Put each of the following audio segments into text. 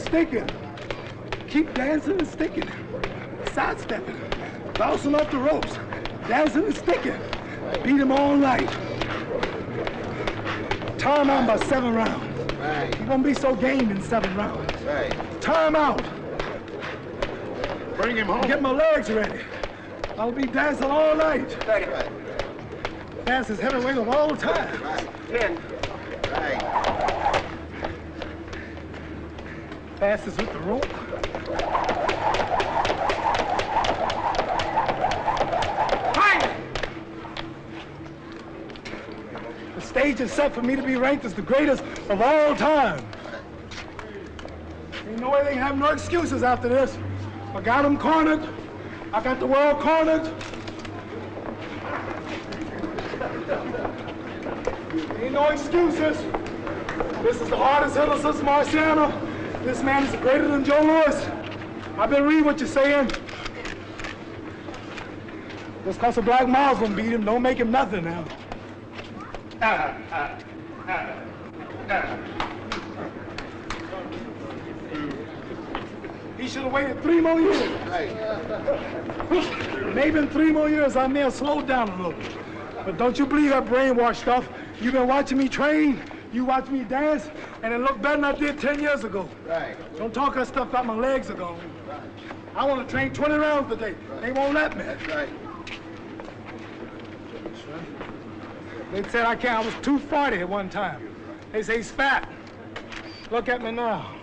sticking. Keep dancing and sticking. Sidestepping. Bouncing off the ropes. Dancing and sticking. Beat him all night. Tire him out by 7 rounds. Right. He won't be so gamed in 7 rounds. Right. Tire him out. Bring him home. Get my legs ready. I'll be dancing all night. Right. Fastest heavyweight of all time. Right. 10. Right. Fastest with the rope. The stage is set for me to be ranked as the greatest of all time. Ain't no way they can have no excuses after this. I got them cornered. I got the world cornered. Ain't no excuses. This is the hardest hitter since Marciano. This man is greater than Joe Louis. I've been reading what you're saying. Just cause a black Muslim beat him, don't make him nothing now. He should have waited 3 more years. Maybe in 3 more years I may have slowed down a little. But don't you believe that brainwash stuff. You've been watching me train, you watch me dance, and it looked better than I did 10 years ago. Right. Don't talk that stuff about my legs are gone. Right. I want to train 20 rounds today. Right. They won't let me. That's right. They said I can't. I was 240 at one time. They say he's fat. Look at me now.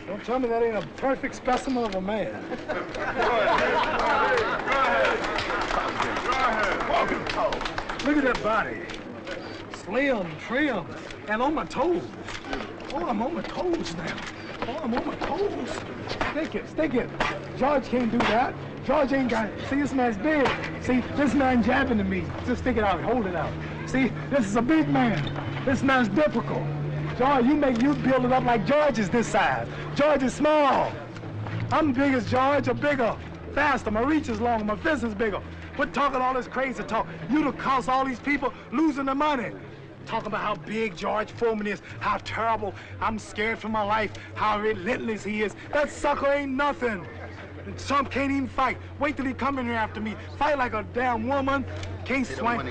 Don't tell me that ain't a perfect specimen of a man. Go ahead. Look at that body. Slim, trim, and on my toes. Oh, I'm on my toes now. Oh, I'm on my toes. Stick it. George can't do that. George ain't got it. See, this man's big. See, this man jabbing to me. Just stick it out, hold it out. See, this is a big man. This man's difficult. George, you build it up like George is this size. George is small. I'm big as George, or bigger, faster. My reach is longer, my fist is bigger. Quit talking all this crazy talk. You'd have cost all these people losing their money. Talking about how big George Foreman is, how terrible, I'm scared for my life, how relentless he is. That sucker ain't nothing. Trump can't even fight. Wait till he come in here after me. Fight like a damn woman. Can't swing.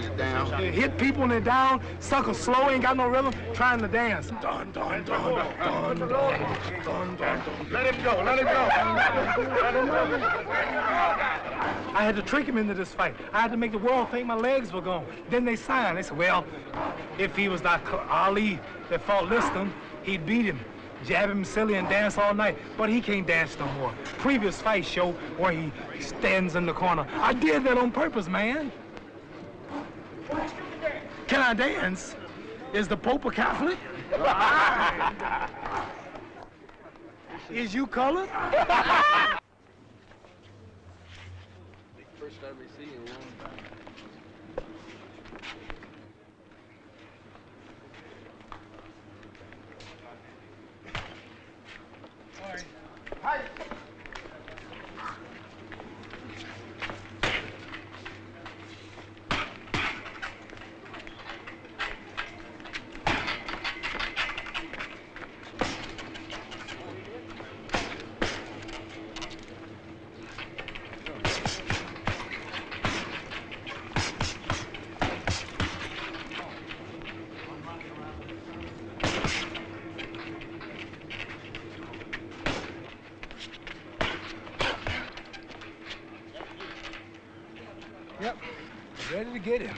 Hit people when they're down. Sucker slow, ain't got no rhythm. Trying to dance. Dun, dun, dun, dun, dun, dun, dun, dun. Let him go. Let him go. Let him go. I had to trick him into this fight. I had to make the world think my legs were gone. Then they signed. They said, well, if he was like Ali that fought Liston, he'd beat him. Jab him silly and dance all night, but he can't dance no more. Previous fight show where he stands in the corner. I did that on purpose, man. Can I dance? Is the Pope a Catholic? Is you colored? First time we see him. Hi. Yep, ready to get him.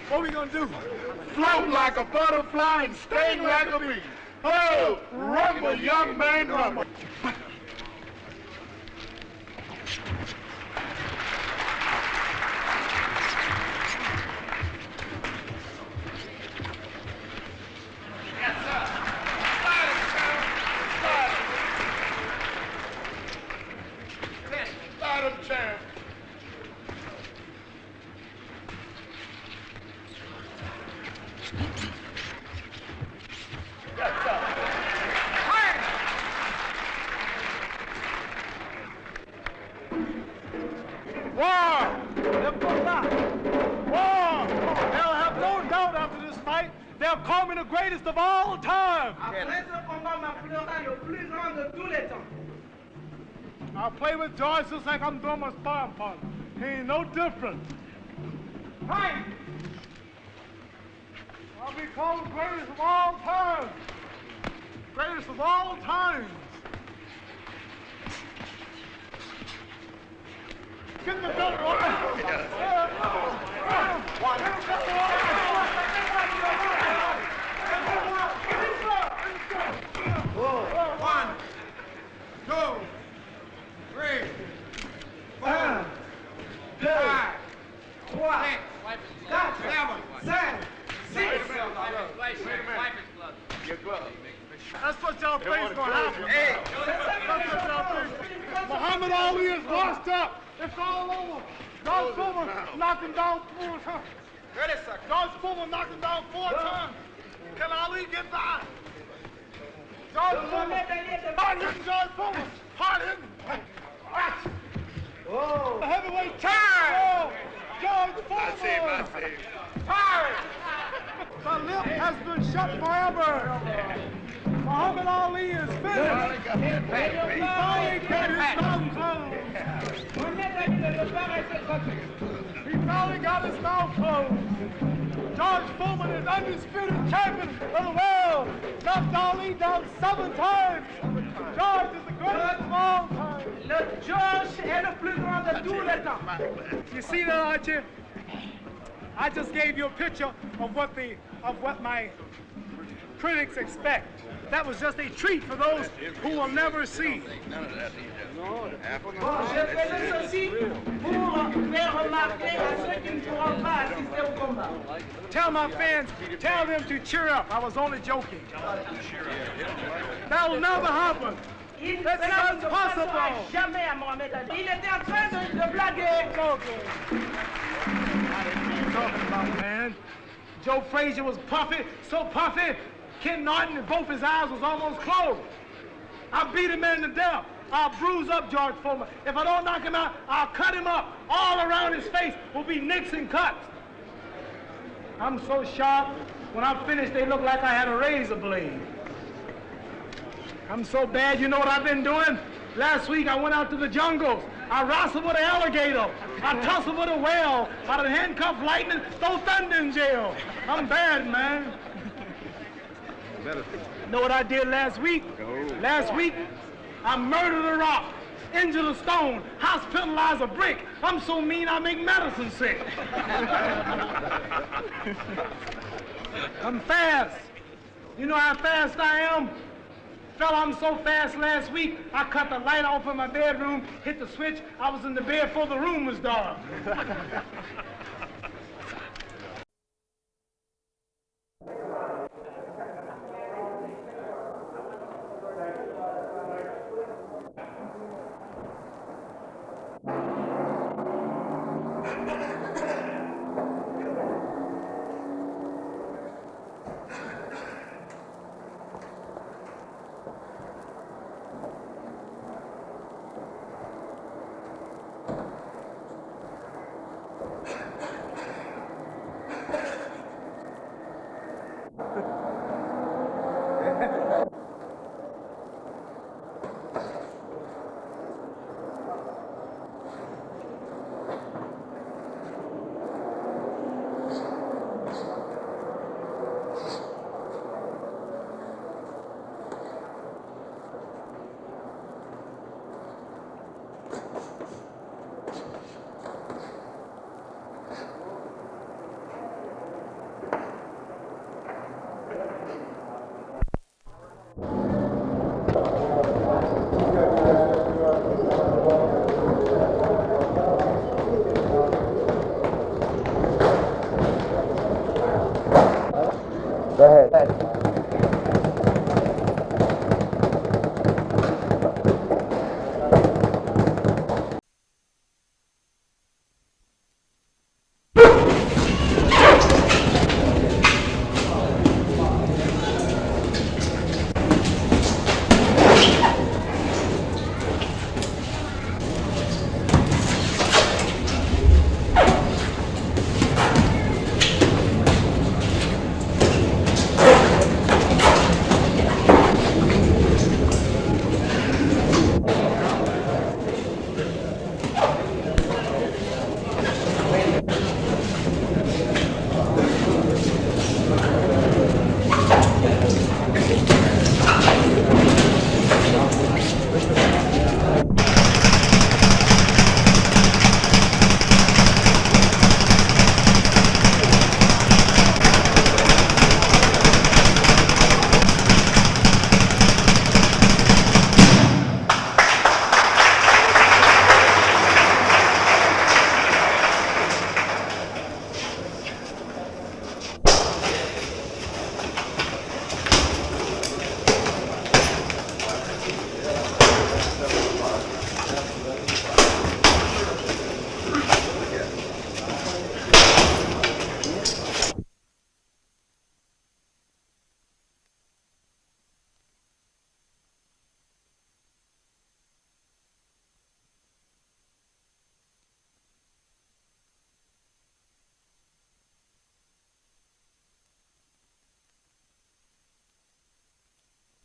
What are we gonna do? Float like a butterfly and sting like a bee. Oh, rumble, young man, rumble. proud after this fight. They'll call me the greatest of all time. I'll play with George just like I'm doing my sparring partner. He ain't no different. Right. I'll be called the greatest of all time. Greatest of all times. Get the belt on. One, two, three, four, five, six, 7, 6. Your glove. That's what y'all think is going to happen. Hey. That's what y'all think. Muhammad Ali is lost up. It's all over. George Foreman knocked him down 4 times. George Foreman knocked him down 4 times. Can Ali get by? George Foreman. Hard hitting George Foreman. Hard hitting. Oh. The heavyweight time. Oh. George Foreman. That's it. Time. The lip has been shut forever. Muhammad Ali is finished. He finally got his mouth closed. He finally got his mouth closed. George Foreman is undisputed champion of the world. Knocked Ali down 7 times. George is the greatest of all time. Le George est le plus grand de tous les temps. You see that, Archie? I just gave you a picture of what my critics expect. That was just a treat for those who will never see. Tell my fans, tell them to cheer up. I was only joking. That will never happen. That's impossible. Jamais à Mohamed Ali. Il était en train de blaguer. Talking about, man. Joe Frazier was puffy, so puffy. Ken Norton, both his eyes was almost closed. I beat him man to death. I'll bruise up George Foreman. If I don't knock him out, I'll cut him up. All around his face will be nicks and cuts. I'm so sharp. When I'm finished, they look like I had a razor blade. I'm so bad, you know what I've been doing? Last week, I went out to the jungles. I wrestled with an alligator. I tussled with a whale. I done handcuffed lightning, throw thunder in jail. I'm bad, man. Know what I did last week? Last week, I murdered a rock, injured a stone, hospitalized a brick. I'm so mean I make medicine sick. I'm fast. You know how fast I am? Fella, I'm so fast last week, I cut the light off in my bedroom, hit the switch, I was in the bed before the room was dark. Go ahead.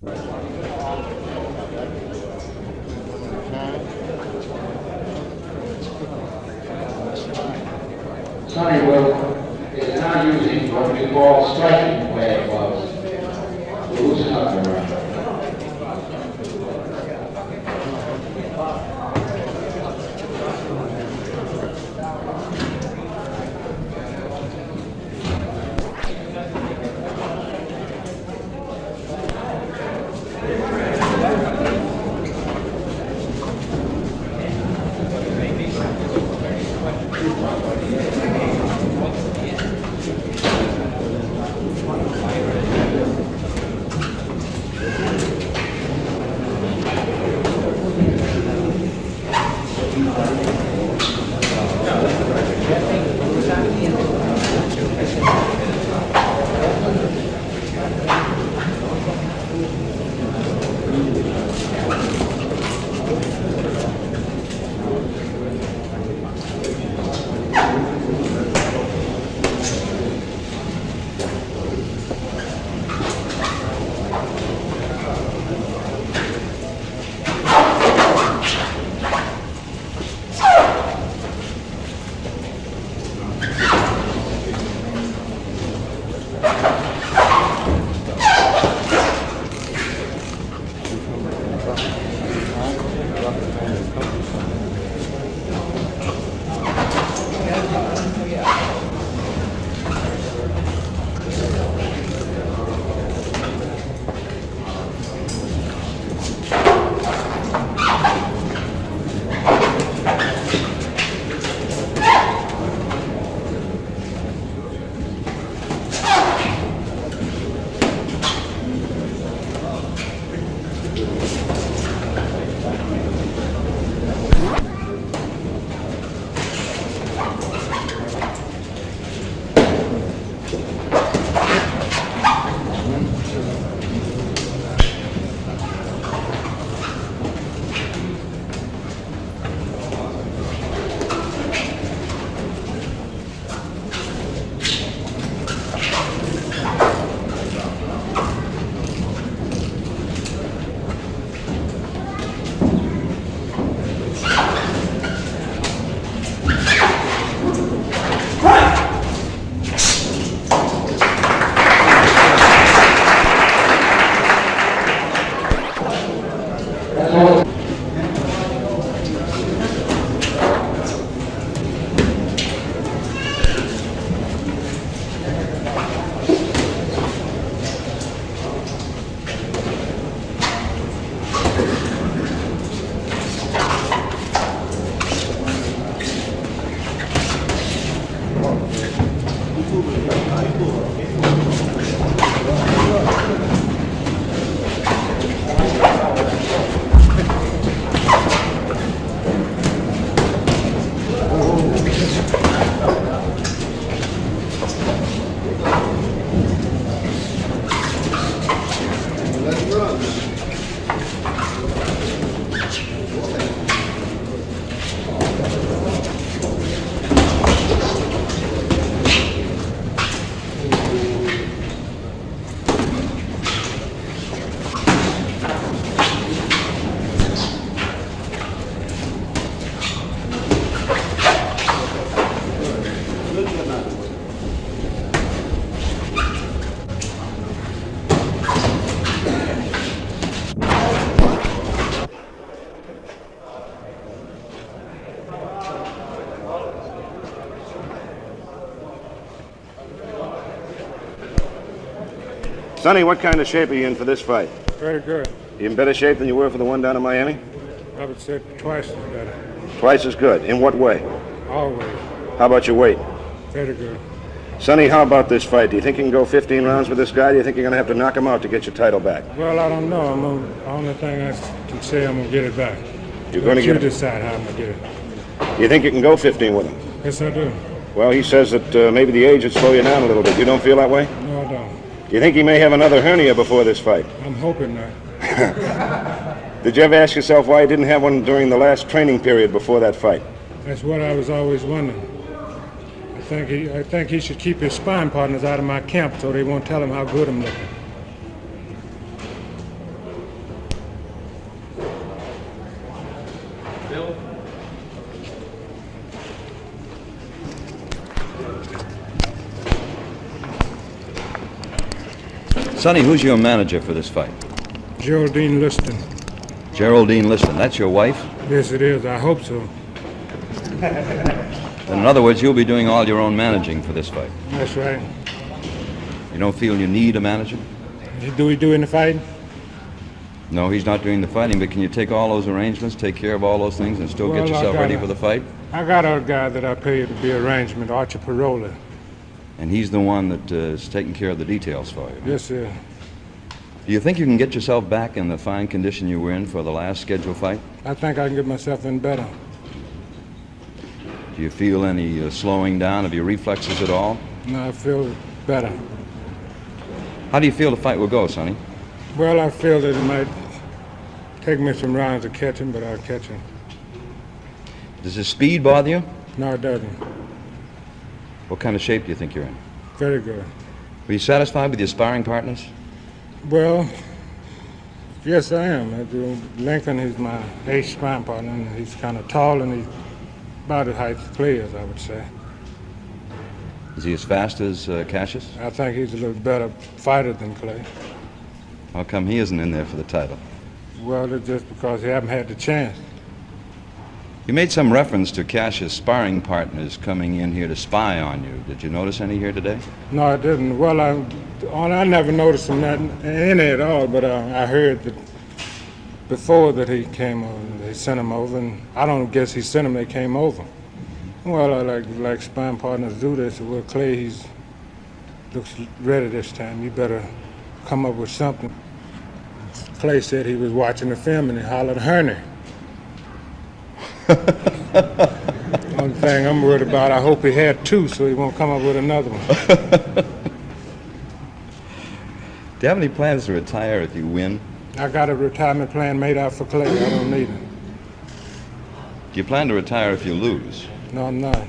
Sonny is now using what we call striking weight gloves to loosen up the round. Sonny, what kind of shape are you in for this fight? Very good. You in better shape than you were for the one down in Miami? I would say twice as better. Twice as good. In what way? Always. How about your weight? Very good. Sonny, how about this fight? Do you think you can go 15 rounds with this guy? Do you think you're going to have to knock him out to get your title back? Well, I don't know. The only thing I can say, I'm going to get it back. You're going to get it? You decide how I'm going to get it. You think you can go 15 with him? Yes, I do. Well, he says that maybe the age would slow you down a little bit. You don't feel that way? No, I don't. Do you think he may have another hernia before this fight? I'm hoping not. Did you ever ask yourself why he didn't have one during the last training period before that fight? That's what I was always wondering. I think he should keep his sparring partners out of my camp so they won't tell him how good I'm looking. Sonny, who's your manager for this fight? Geraldine Liston. Geraldine Liston. That's your wife? Yes, it is. I hope so. Then in other words, you'll be doing all your own managing for this fight. That's right. You don't feel you need a manager? Do we do any fighting? No, he's not doing the fighting, but can you take all those arrangements, take care of all those things, and still get yourself ready for the fight? I got a guy that I pay to be arrangement, Archie Parola. And he's the one that is taking care of the details for you? Yes, sir. Do you think you can get yourself back in the fine condition you were in for the last scheduled fight? I think I can get myself in better. Do you feel any slowing down of your reflexes at all? No, I feel better. How do you feel the fight will go, Sonny? Well, I feel that it might take me some rounds to catch him, but I'll catch him. Does his speed bother you? No, it doesn't. What kind of shape do you think you're in? Very good. Were you satisfied with your sparring partners? Well, yes, I am. Lincoln, he's my ace sparring partner, and he's kind of tall, and he's about as height as players, I would say. Is he as fast as Cassius? I think he's a little better fighter than Clay. How come he isn't in there for the title? Well, it's just because he haven't had the chance. You made some reference to Cassius' sparring partners coming in here to spy on you. Did you notice any here today? No, I didn't. Well, I never noticed him any at all, but I heard that before that he came over, they sent him over, and I don't guess he sent him, they came over. Well, I like sparring partners do this. Well, Clay, he's looks ready this time. You better come up with something. Clay said he was watching the film and he hollered, "Herney." Only thing I'm worried about, I hope he had two so he won't come up with another one. Do you have any plans to retire if you win? I got a retirement plan made out for Clay. I don't need it. Do you plan to retire if you lose? No, I'm not.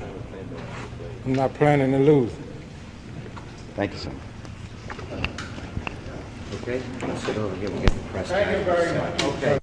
I'm not planning to lose. Thank you, son. Okay, let's sit over here. We'll get the press. Thank you very much. Okay.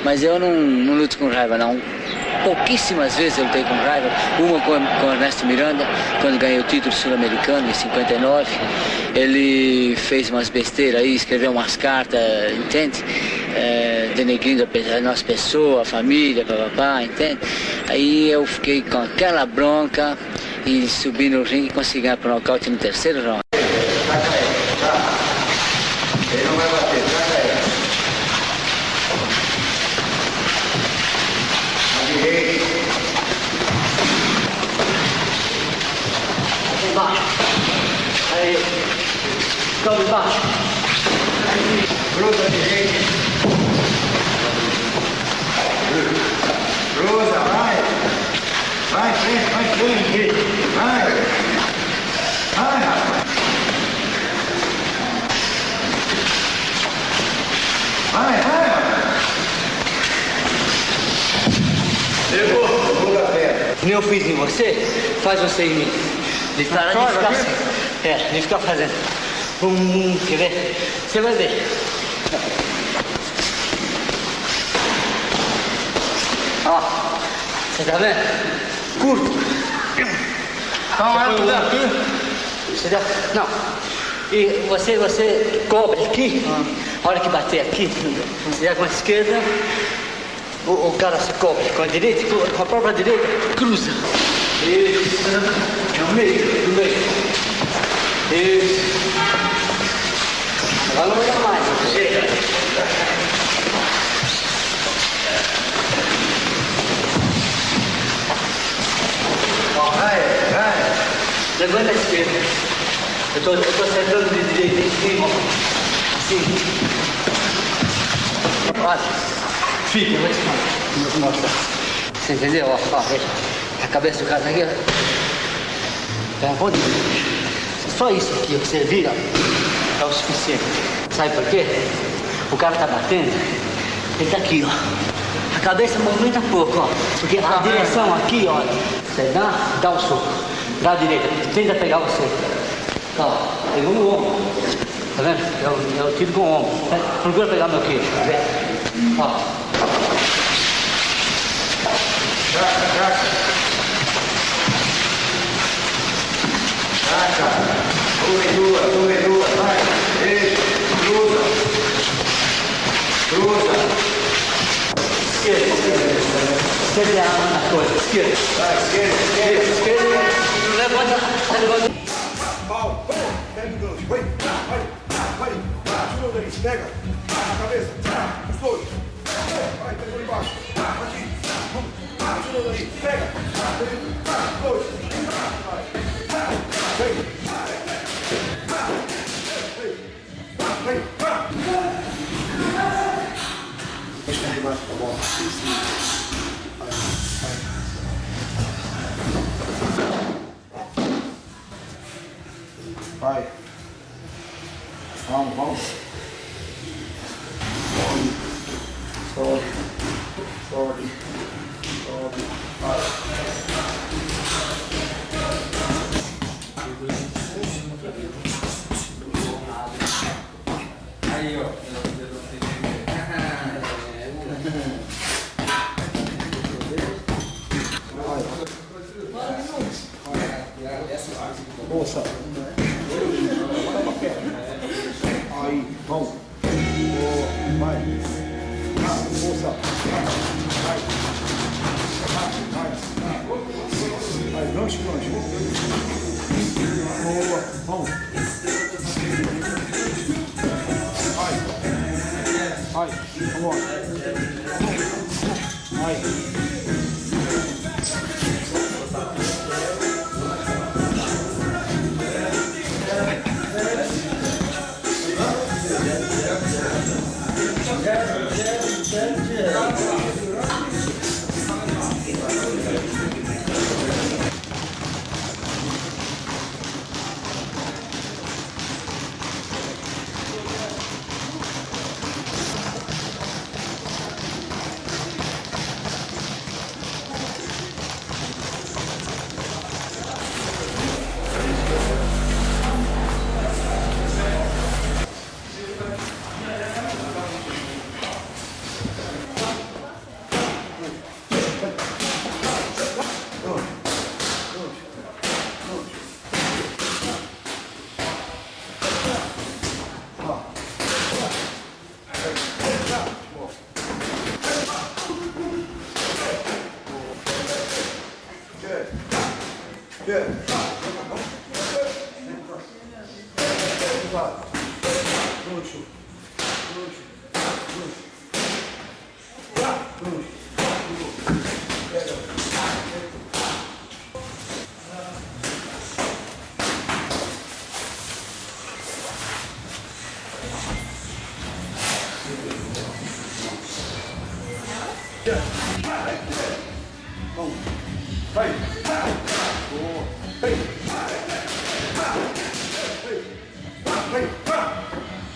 Mas eu não luto com raiva, não. Pouquíssimas vezes eu lutei com raiva. Uma com o Ernesto Miranda, quando ganhei o título sul-americano em 59. Ele fez umas besteiras aí, escreveu umas cartas, entende? Denegrindo a nossa pessoa, a família, papapá, entende? Aí eu fiquei com aquela bronca e subi no ringue e consegui ganhar por nocaute no terceiro round. Ele não vai bater, traga ele. A direita. Aqui embaixo. Aí. Calma embaixo. Cruza a direita. Cruza, vai. Vai em frente, vai em frente. Vai. Vai, rapaz. Vai, vai. Levou a perna. Nem eu fiz em você, faz você em mim. De ficar assim. De ficar fazendo. Quer ver? Você vai ver. Ó, você tá vendo? Curto. Você dá? Não. E você cobre aqui, a hora que bater aqui, você dá com a esquerda, o cara se cobre com a direita, com a própria direita, cruza. Isso. No meio, no meio. Isso. Agora não vai dar mais. Chega. Vai. Levanta a esquerda. Eu tô acertando de direita em cima. Assim. Olha. Fica, eu vou te mostrar. Você entendeu? Ó, veja. A cabeça do cara aqui. Tá onde? Só isso aqui, você vira, é o suficiente. Sabe por quê? O cara tá batendo, ele tá aqui, ó. A cabeça movimenta pouco, ó. Porque a direção aqui, ó. Você dá o soco. Dá a direita, tenta pegar você. Ó, pegou no ombro. Tá vendo? Eu tiro com o ombro. Procura pegar meu queixo, tá vendo? Ó. Traca. Duas, vai. Isso, cruza. Esquerda é a coisa. Esquerda. Vai, esquerda. Levanta. Pau, pega o gancho, vai, tira daí, pega, a cabeça, os dois, vai, pegou embaixo, aqui, vamos, tira daí, pega, os dois, vem, deixa eu debaixo da bola, vai. Vamos. Sobe. Vai. Aí, ó. Moça. Aí, vamos. Vai. Moça. Vai, lanche. Boa, vamos. Vai, vamos lá. Vai.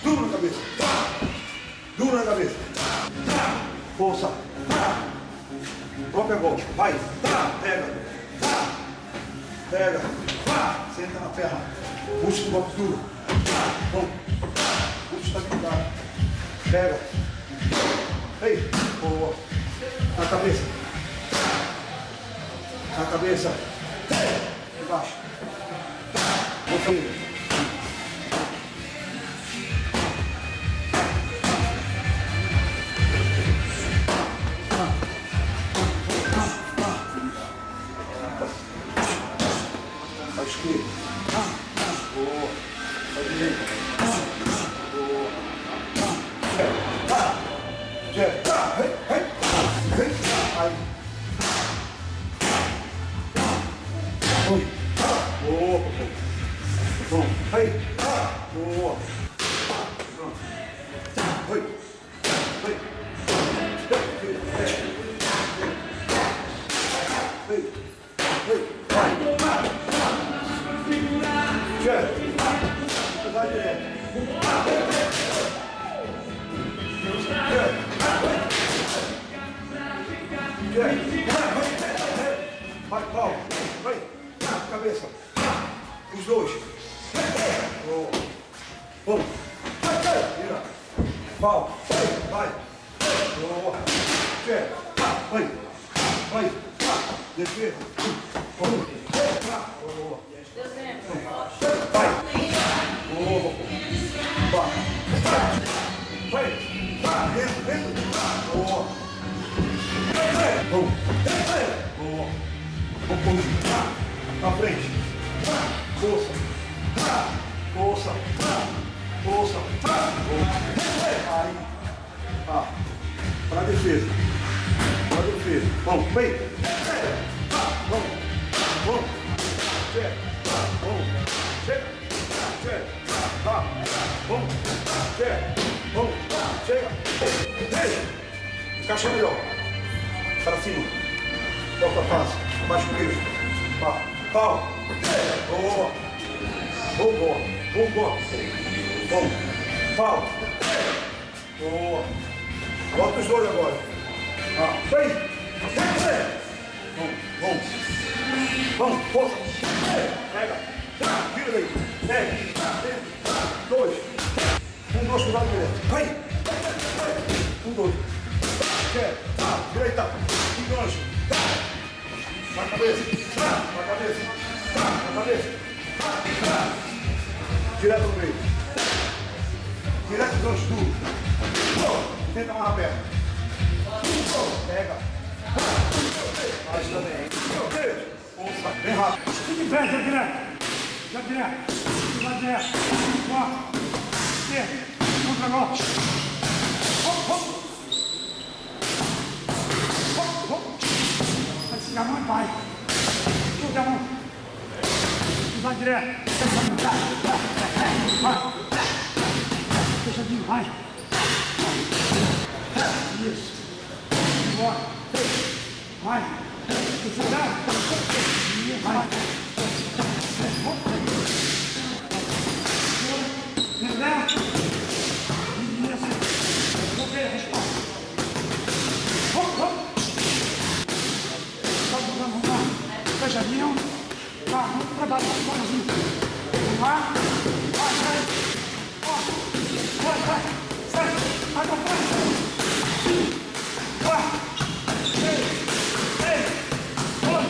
Duro na cabeça. Duro na cabeça. Força. Própria golpe. Vai. Pega. Pega. Senta na perna. Puxa o golpe duro. Bom. Puxa estabilidade. Pega. Ei. Boa. Na cabeça. Na cabeça. Embaixo. Confia. Esquiva. Boa. A direita. Boa. Aí. Boa. Bom. Aí. Boa. Oi. Oi. Vai direto. Vai, pau. Vai. Cabeça. Os dois. Bom. Vira. Pau. Vai. Boa. Vai. Vai. Defesa. Boa. Vai. Boa. Vai. Dentro. Boa. Boa. Boa. Na frente. Força. Força. Força. Aí. Para defesa. Para defesa. Vamos. Vem. Vamos. Vamos. Chega. Vamos. Chega. Chega. Tá. Vamos. Chega. Vamos. Chega. Encaixa melhor. Para cima. Toca fácil. Abaixa o queijo. Pá. Pau. Boa. Boa. Boa. Bom. Pau. Boa. Bota os dois agora. Vem. Vamos. Vamos. Força. Pega. Vira daí. Pega. Dois. Dois com o lado direito. Vai. Dois. Direita. Enganche. Na cabeça. Na cabeça. Na cabeça. Direto no meio. Direto no gancho duro. Tenta amarrar a perna. Pega. Mais também. Força. Bem rápido. Fique em pé, já direto. Já direto. Já direto. Ó. Esquerda. Contra agora. Hop, hop. Hop, hop. Vai esticar a mão e vai. Chuta a mão. Vai direto. Vai. Fechadinho, vai. Isso. Bora. Vai. Fechadinho. Vai. Lento. Isso. Vou ver a resposta. Hop, hop. Vamos lá. Fechadinho. Tá, vamos preparar o pãozinho. Vamos lá. Vai. Vai. Sai. Vai pra frente. 4, 3, 2.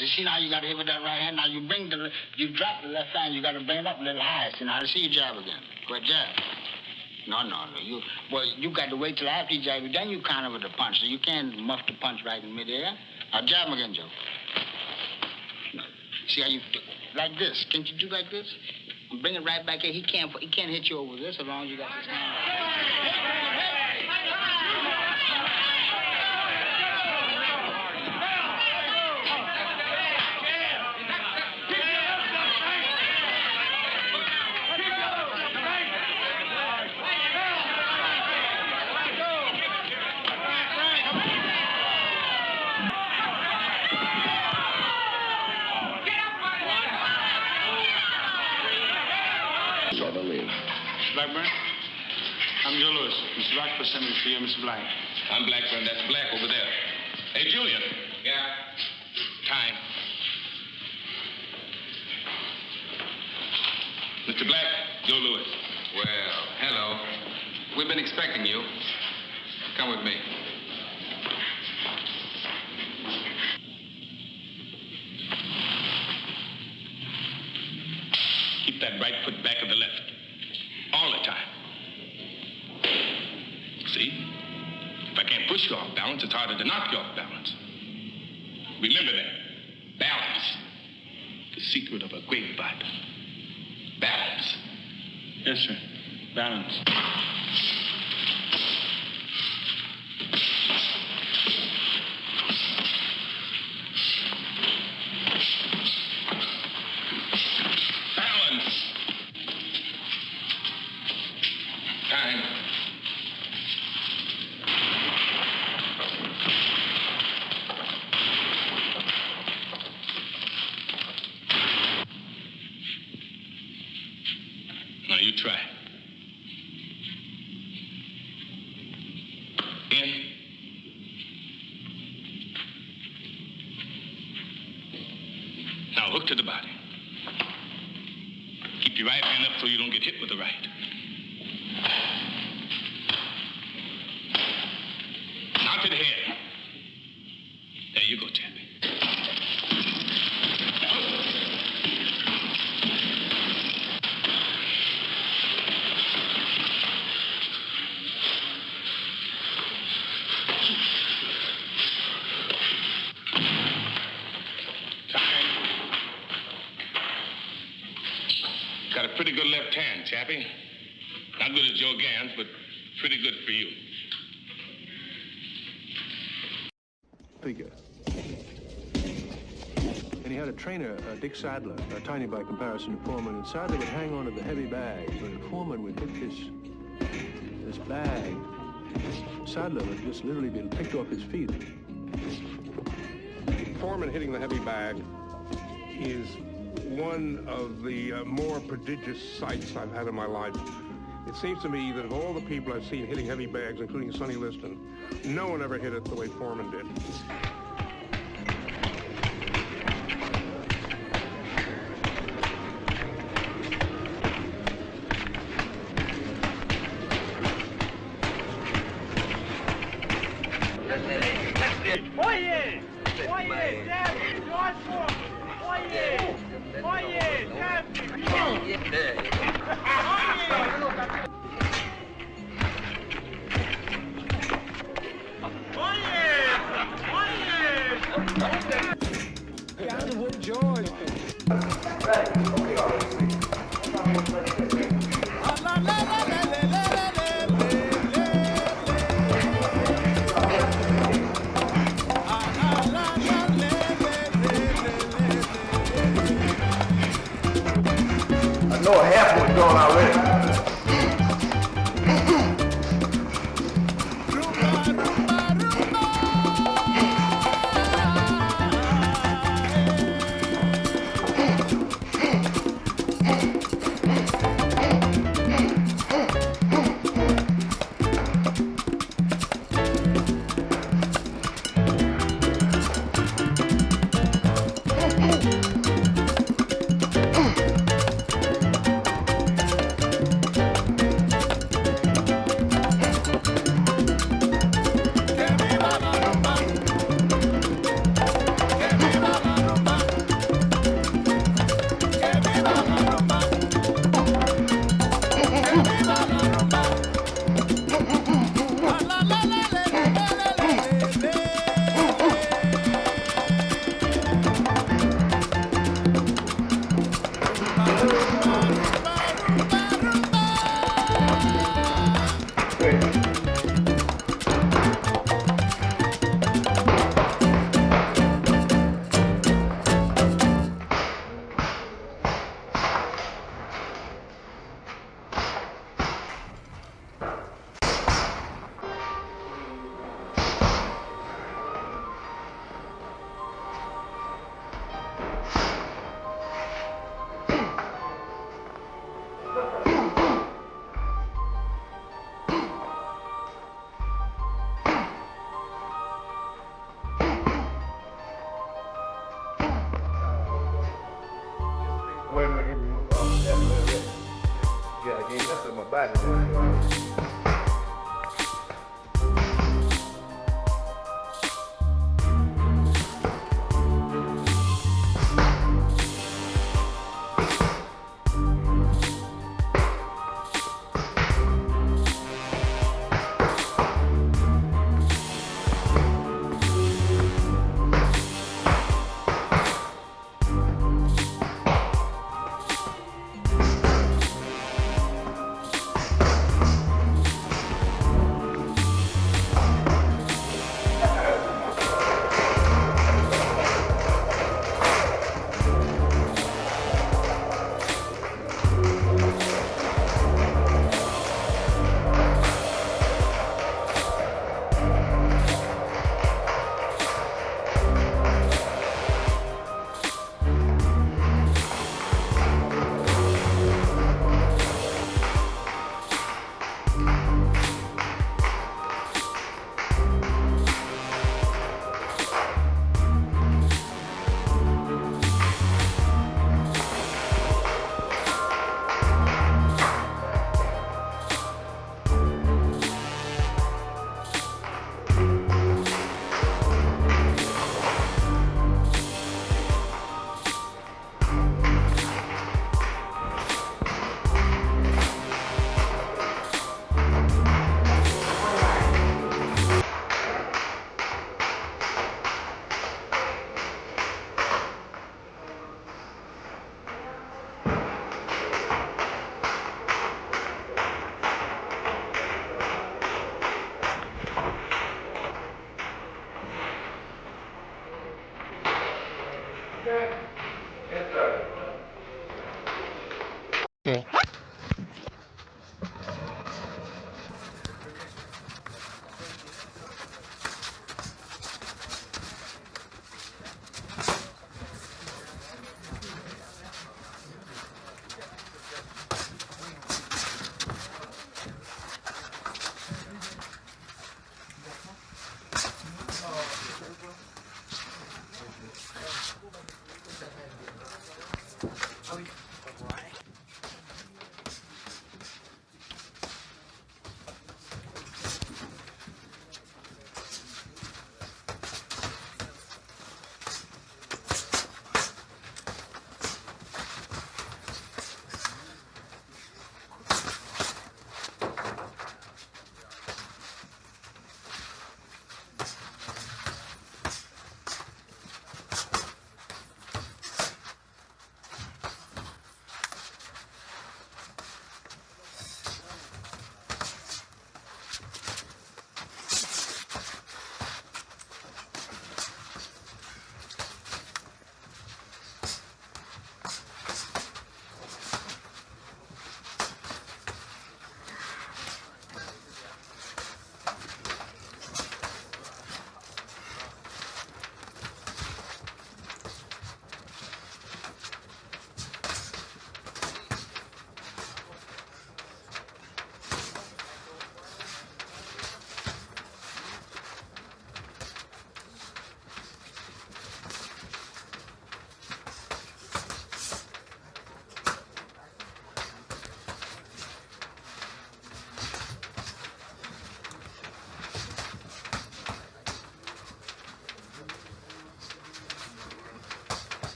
You see now you got to hit with that right hand. Now you drop the left hand. You got to bring it up a little higher. See now, see you jab again. Go ahead, jab. No. You got to wait till after you jab. Then you counter with the punch. So you can't muff the punch right in midair. Now jab him again, Joe. No. See how you like this? Can't you do like this? And bring it right back here. He can't hit you over this as long as you got this hand. Blackburn? I'm Joe Lewis. Mr. Rockford sent me for you, Mr. Black. I'm Blackburn. That's Black over there. Hey, Julian. Yeah? Time. Mr. Black, Joe Lewis. Well, hello. We've been expecting you. Come with me. Keep that right foot back of the left. All the time. See? If I can't push you off balance, it's harder to knock you off balance. Remember that. Balance. The secret of a great fighter. Balance. Yes, sir. Balance. Time. Now you try. In. Now hook to the body. Keep your right hand up so you don't get hit with the right. Now to the head. There you go, Chappie. left hand, Chappie. Not good as Joe Gans, but pretty good for you. Figure. And he had a trainer, Dick Sadler, tiny by comparison to Foreman, and Sadler would hang on to the heavy bags, and Foreman would hit this bag. Sadler would just literally be picked off his feet. Foreman hitting the heavy bag is one of the more prodigious sights I've had in my life. It seems to me that of all the people I've seen hitting heavy bags, including Sonny Liston, no one ever hit it the way Foreman did.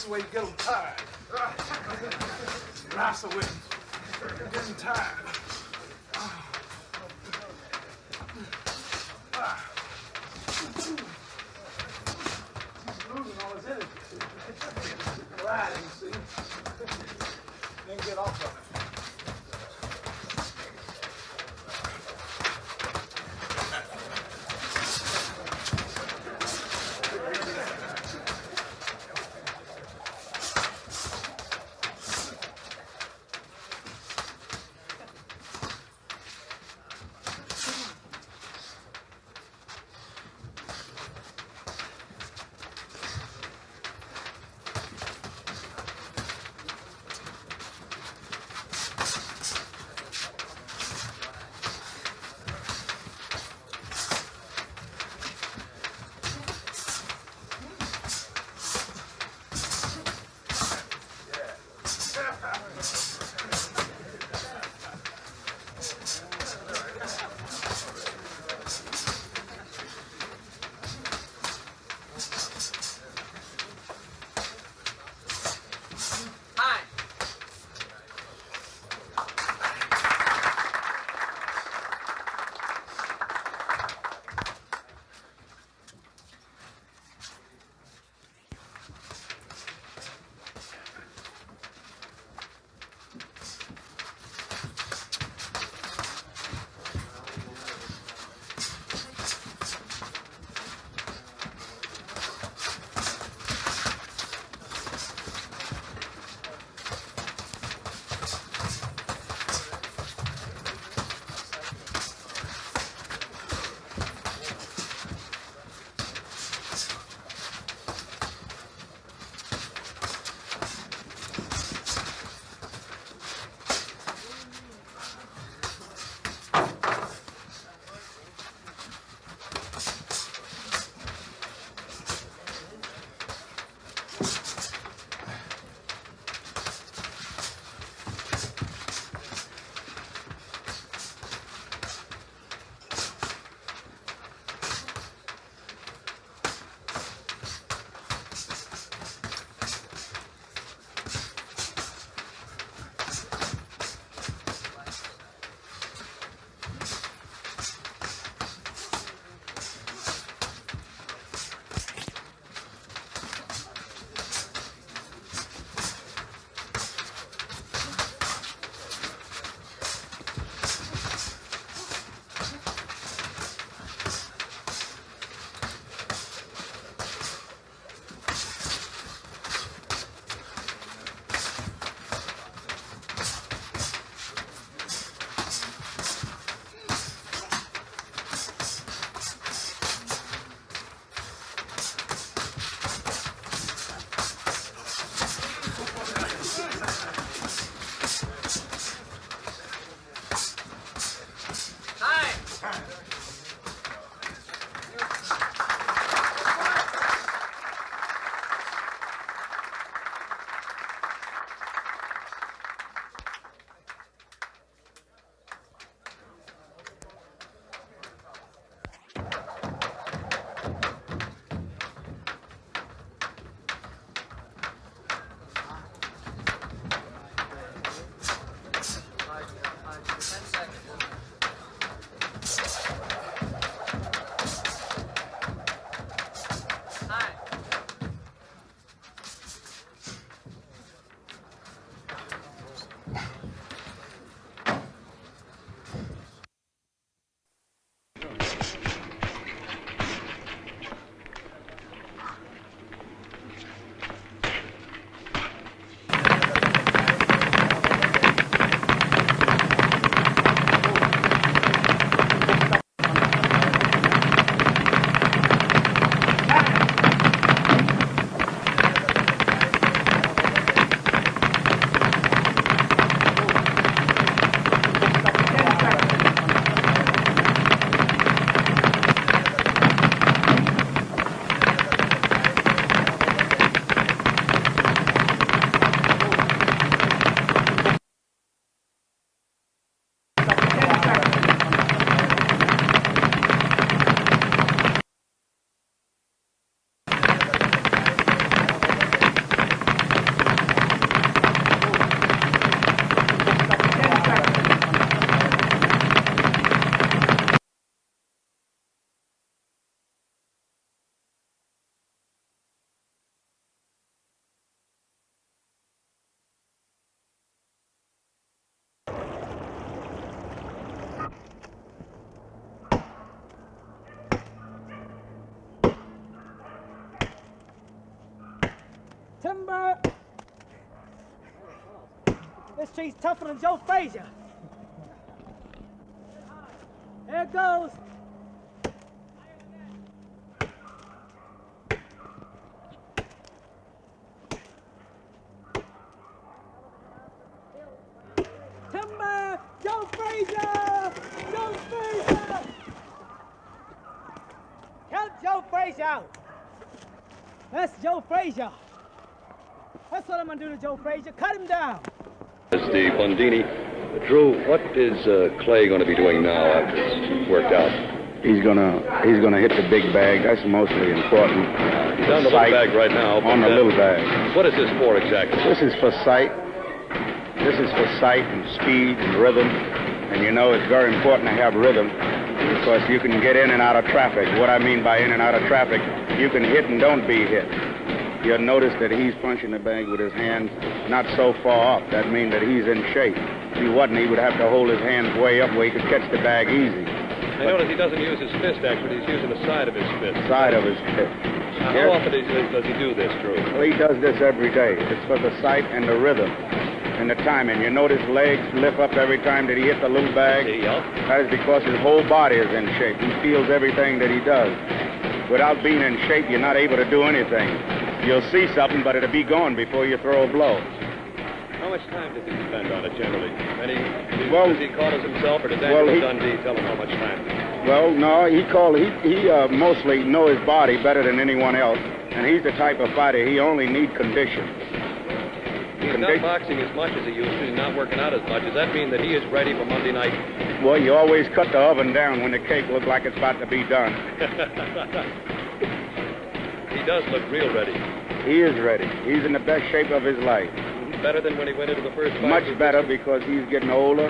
This way you get them tired. Wrestle with them. Get them tired. He's losing all his energy. Riding, see? Then get off of it. Timber. This tree's tougher than Joe Frazier. There it goes. Timber! Joe Frazier! Joe Frazier! Count Joe Frazier out. That's Joe Frazier. That's what I'm gonna do to Joe Frazier. Cut him down. It's the Bundini. Drew, what is Clay going to be doing now after it's worked out? He's gonna hit the big bag. That's mostly important. He's on the little bag right now. On the little bag. What is this for exactly? This is for sight. This is for sight and speed and rhythm. And you know it's very important to have rhythm because you can get in and out of traffic. What I mean by in and out of traffic, you can hit and don't be hit. You'll notice that he's punching the bag with his hands not so far up. That means that he's in shape. If he wasn't, he would have to hold his hands way up where he could catch the bag easy. I notice he doesn't use his fist, actually. He's using the side of his fist. Side of his fist. How often does he do this, Drew? Well, he does this every day. It's for the sight and the rhythm and the timing. You notice legs lift up every time that he hits the little bag? That is because his whole body is in shape. He feels everything that he does. Without being in shape, you're not able to do anything. You'll see something, but it'll be gone before you throw a blow. How much time does he spend on it generally? Does he call us himself, or does Angelo Dundee tell him how much time? Well, no, he mostly know his body better than anyone else, and he's the type of fighter, he only need condition. He's not boxing as much as he used to, he's not working out as much. Does that mean that he is ready for Monday night? Well, you always cut the oven down when the cake looks like it's about to be done. He does look real ready. He is ready. He's in the best shape of his life. Better than when he went into the first fight? Much better because he's getting older.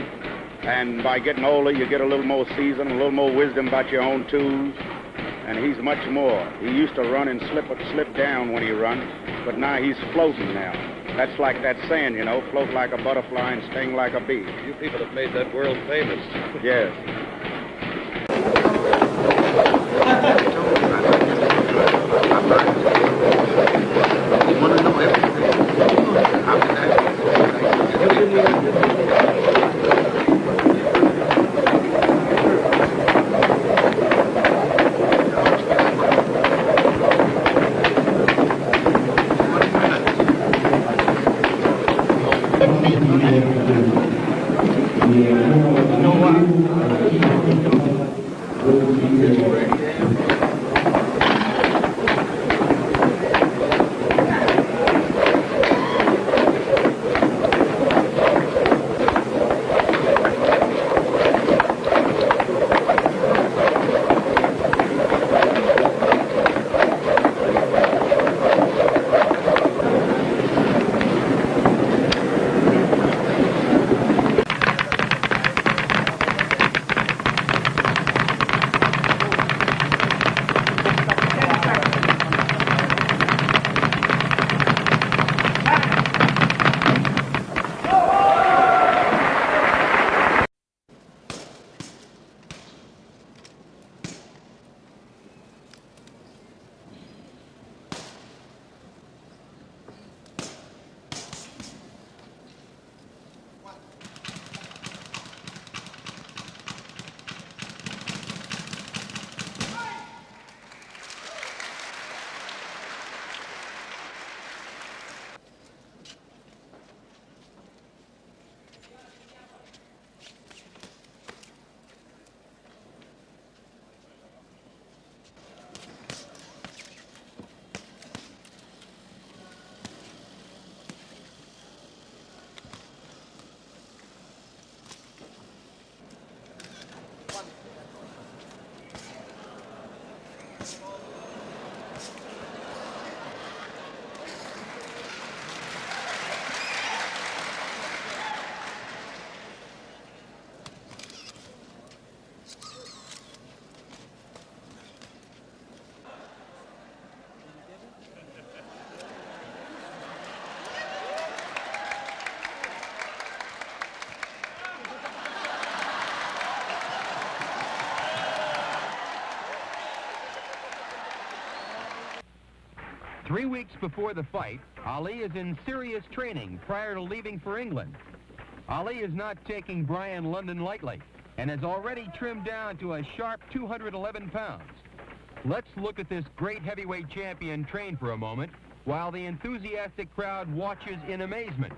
And by getting older, you get a little more season, a little more wisdom about your own tools. And he's much more. He used to run and slip down when he run, but now he's floating now. That's like that saying, you know, float like a butterfly and sting like a bee. You people have made that world famous. Yes. You want to know everything. You know what? 3 weeks before the fight, Ali is in serious training prior to leaving for England. Ali is not taking Brian London lightly and has already trimmed down to a sharp 211 pounds. Let's look at this great heavyweight champion train for a moment while the enthusiastic crowd watches in amazement.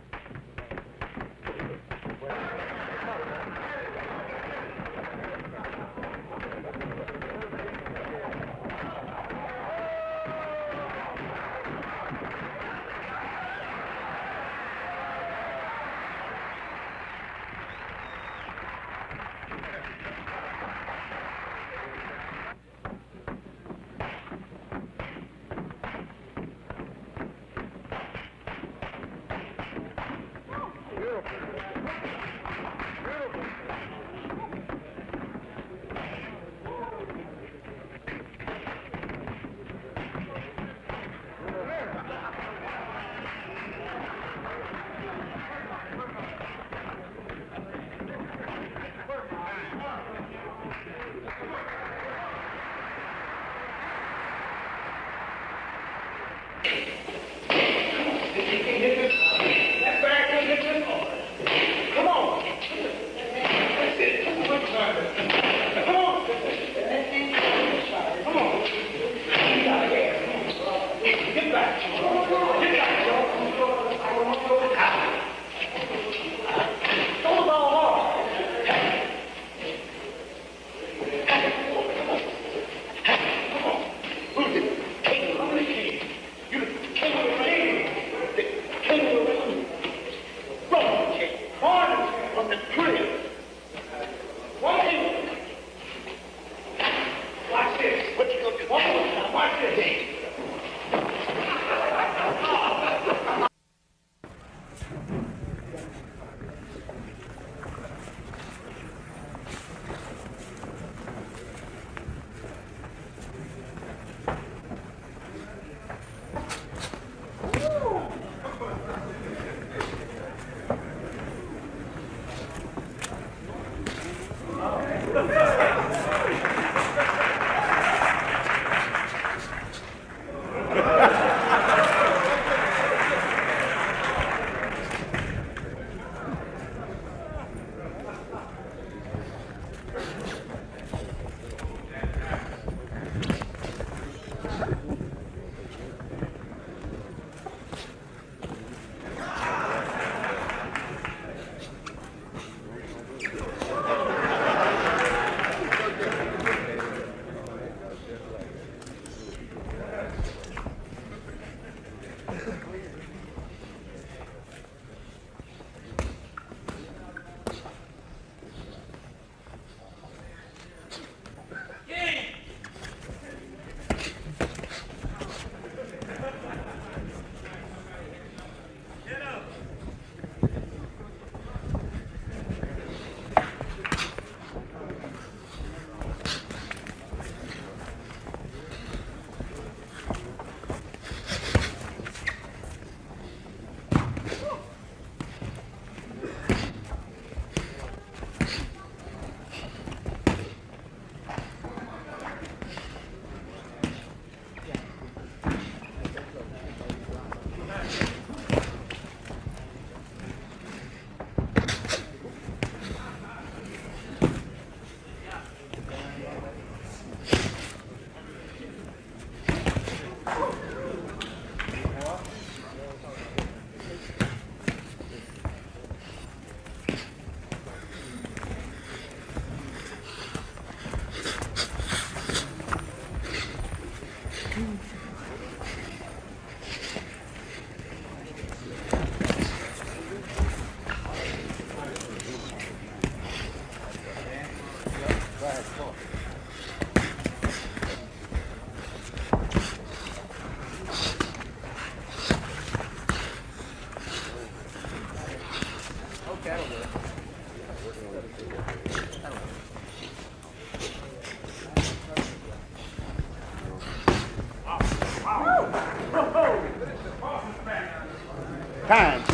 Time.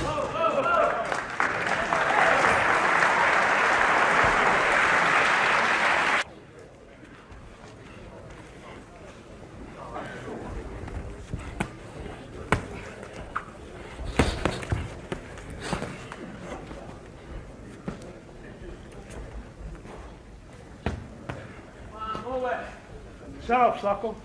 yourself, sucker.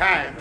Time.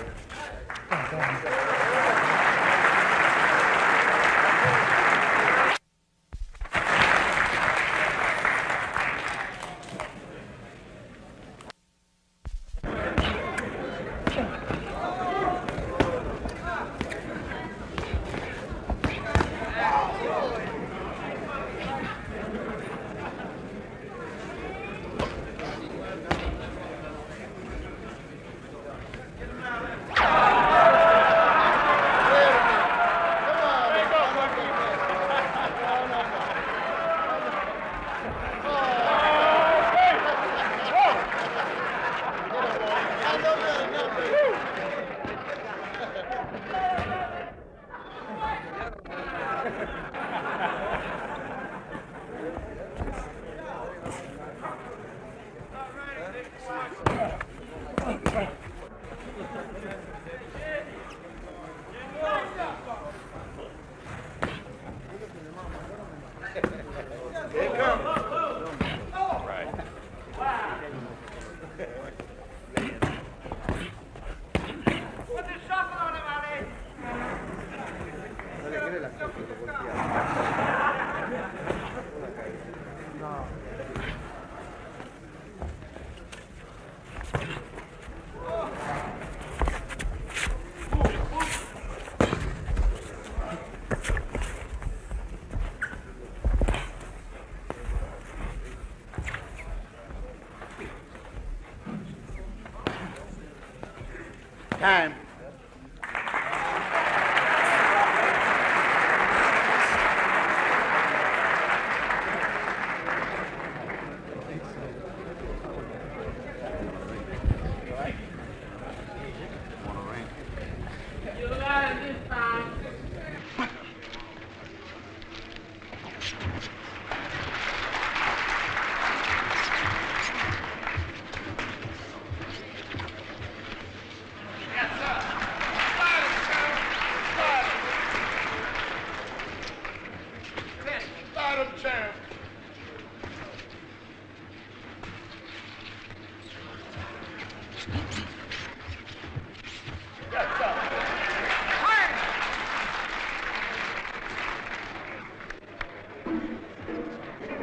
Time.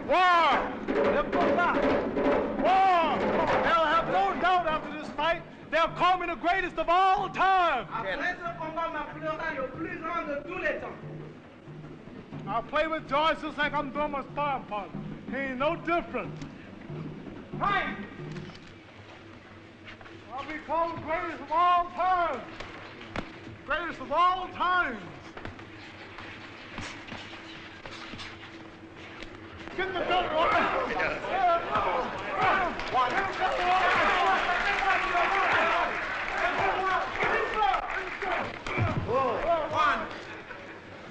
War! War! They'll have no doubt after this fight, they'll call me the greatest of all time. I'll play with George just like I'm doing my sparring partner. He ain't no different. Right! I'll be called the greatest of all time. Greatest of all times. Get the belt on. One,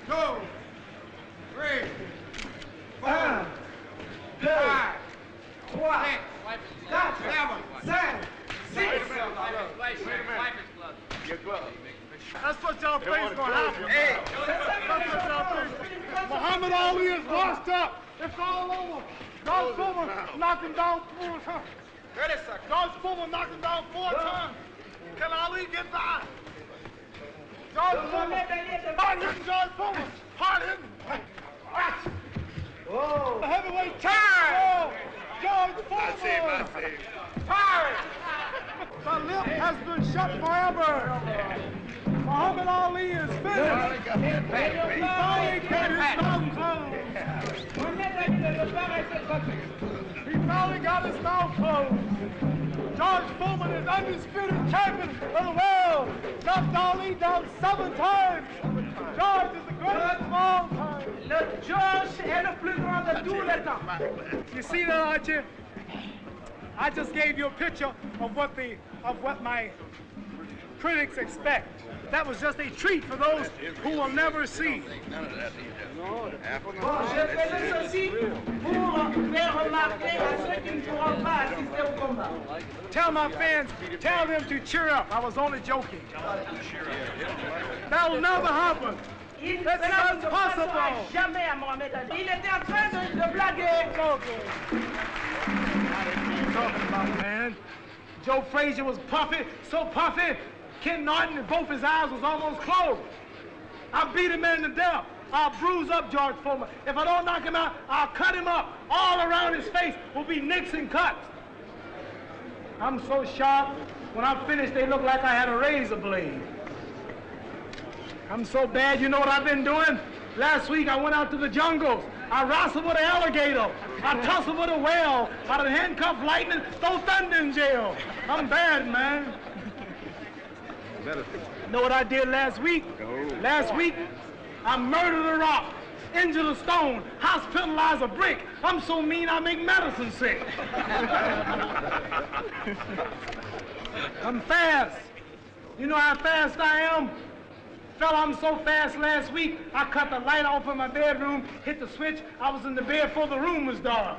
two, three, four, five, six, seven, six. Your glove. That's what y'all think is going to happen. Hey. That's what y'all think. Muhammad Ali is washed up. It's all over. George Foreman knocked him down 4 times. George Foreman knocked him down 4 times. Can Ali get by? George Foreman. Hard hitting George Foreman. Hard hitting. Whoa. The heavyweight time. Oh, George Foreman. That's it. Fire. The lip has been shut forever. Muhammad Ali is finished. He finally got his mouth closed. He finally got his mouth closed. George Foreman is undisputed champion of the world. Knocked Ali down 7 times. George is the greatest of all time. Le George est le plus grand de tous les temps. You see that, Archie? I just gave you a picture of what my critics expect. That was just a treat for those who will never see. Tell my fans, tell them to cheer up. I was only joking. That will never happen. That's impossible. Jamais à Mohamed Ali. Il était en train de blaguer. Talking about, man. Joe Frazier was puffy, so puffy, Ken Norton, both his eyes was almost closed. I beat him man to death. I'll bruise up George Foreman. If I don't knock him out, I'll cut him up. All around his face will be nicks and cuts. I'm so sharp, when I'm finished, they look like I had a razor blade. I'm so bad, you know what I've been doing? Last week, I went out to the jungles. I wrestled with an alligator. I tussled with a whale. I done handcuffed lightning, throw thunder in jail. I'm bad, man. You know what I did last week? Last week, I murdered a rock, injured a stone, hospitalized a brick. I'm so mean I make medicine sick. I'm fast. You know how fast I am? Fella, I'm so fast last week, I cut the light off in my bedroom, hit the switch, I was in the bed before the room was dark.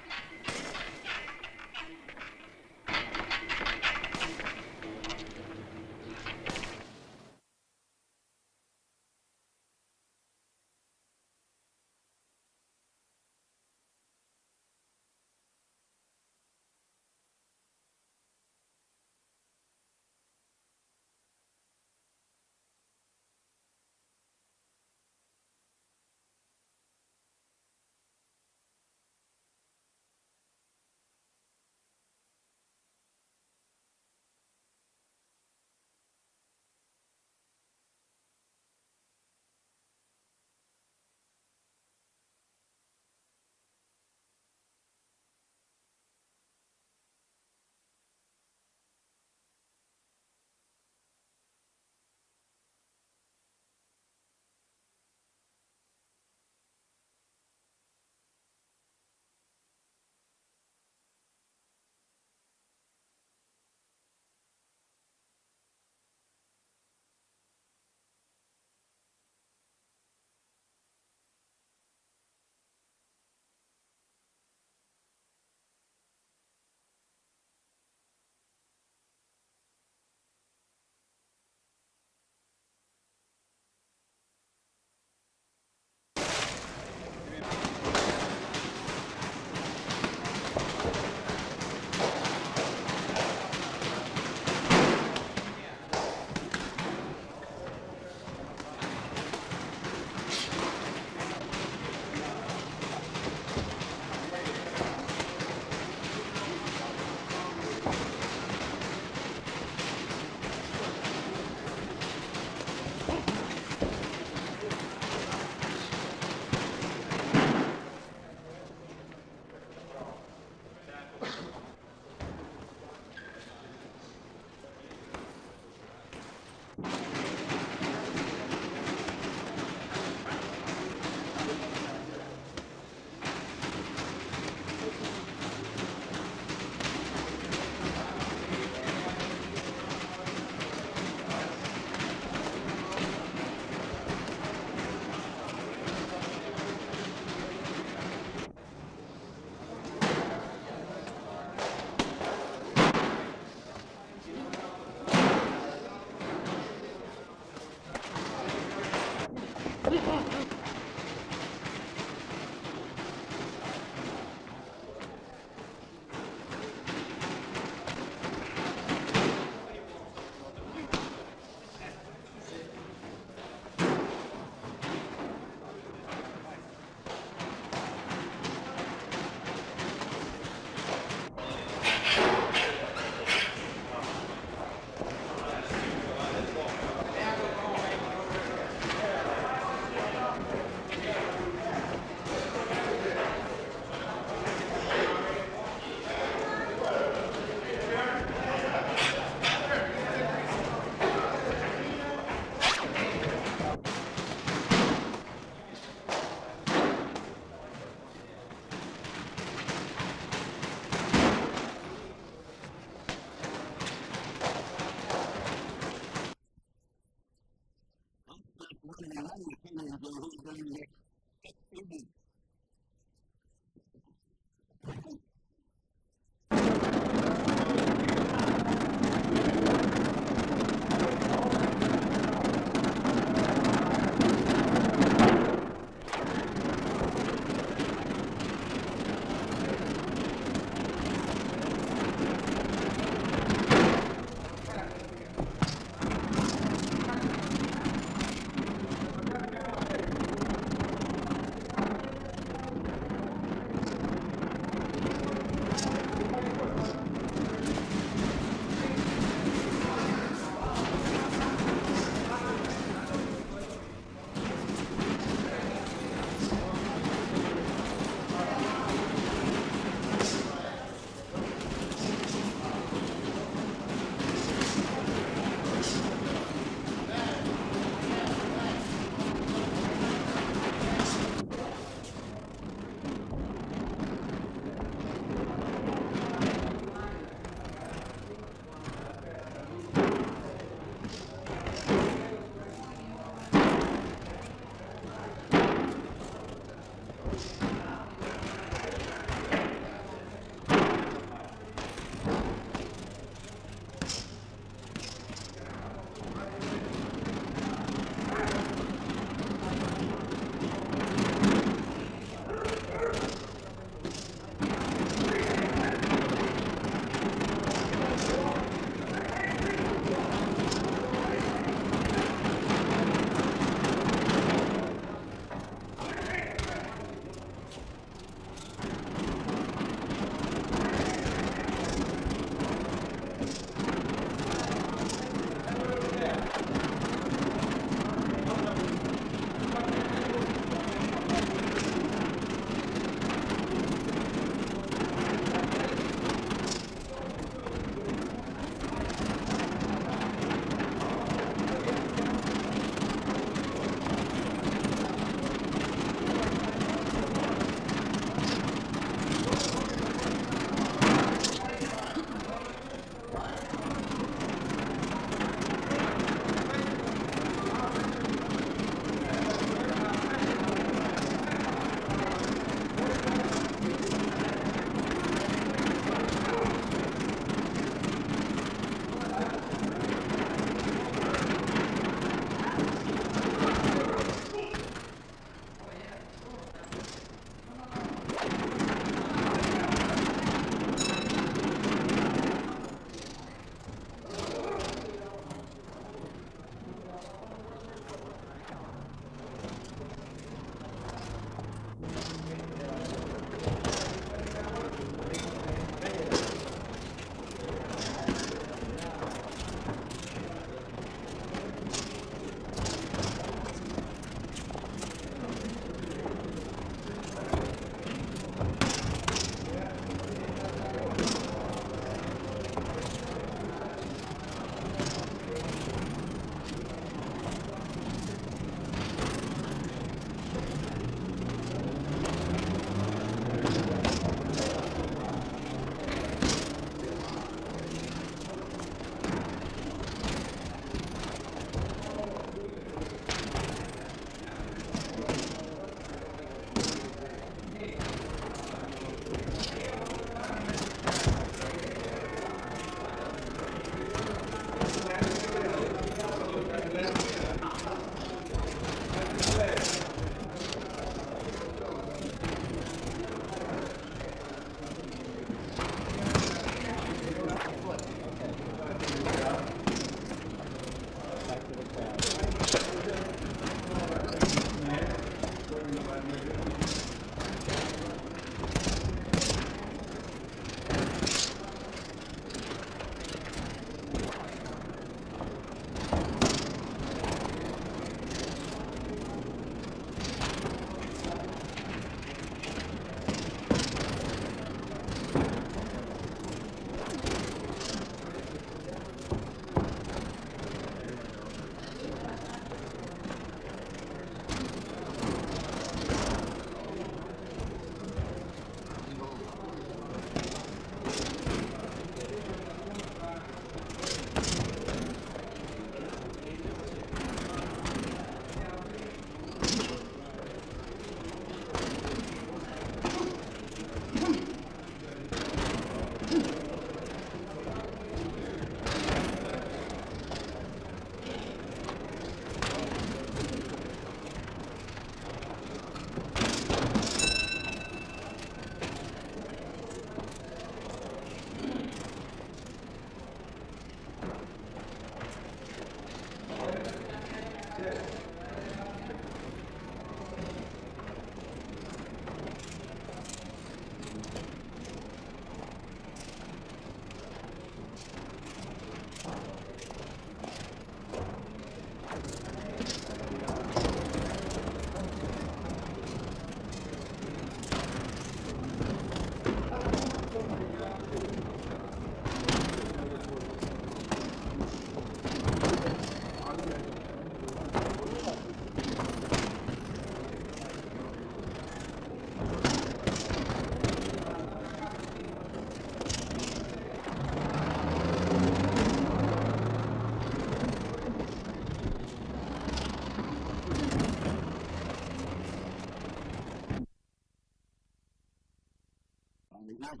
Let's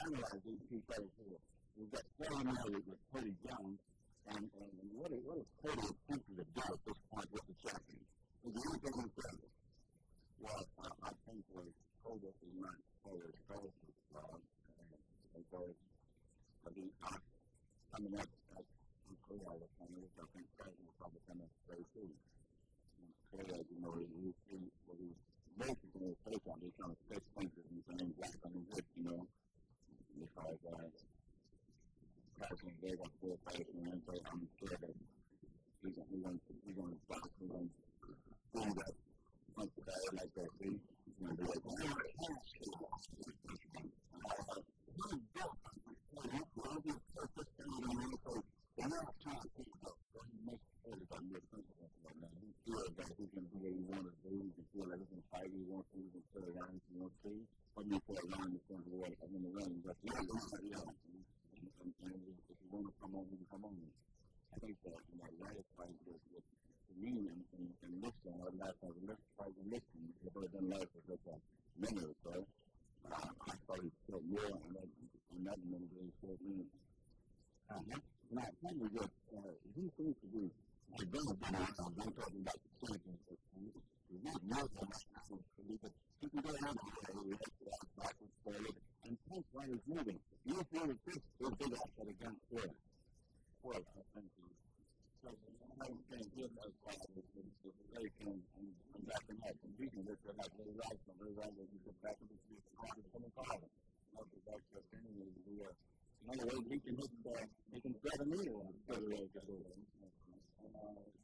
analyze these two players here. We've got Sarah Mary with Cody Jones, and what is Cody attempting to do at this point with the champion? Is there anything he said? Well, I think Cody is not Cody's fastest, because he's not coming up as Cody all the time. I think Cody will probably come up very soon. Cody, as you know, he's basically in his face on. He's trying to fix things and he's saying black on his hip, you know, because Tyson gave up full Tyson, and so I'm sure that he's going to stop. He's going to do that once the guy like that, see? He's going to do it. I think that last fight with me and Liston, or last fight with Liston, it would have been last for just a minute or so. I thought he felt more on that minute than he felt me. Now, probably just, he seems to be, I'm talking about the champions. He's not more than that. He can go out there, backwards, forward, and punch while he's moving. You feel the fist is big offset against there. Well, I think so I can't give those guys the race and backing up and beating this or like little right from little right, you get back to the squad and come and call it. That's the thing is another way he can grab a needle and go away.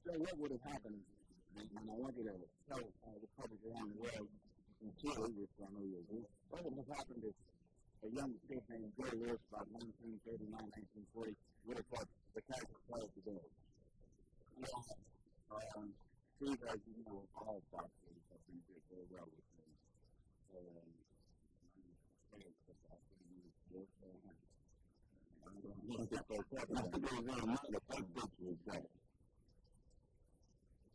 So what would have happened, and I want you to tell the public around the world, in Chile, which I know you'll do, what would have happened if a young kid named Joe Lewis, about 1939, 1940, would have fought the Tyson players today? Steve, as you know, all boxers have been did very well with him.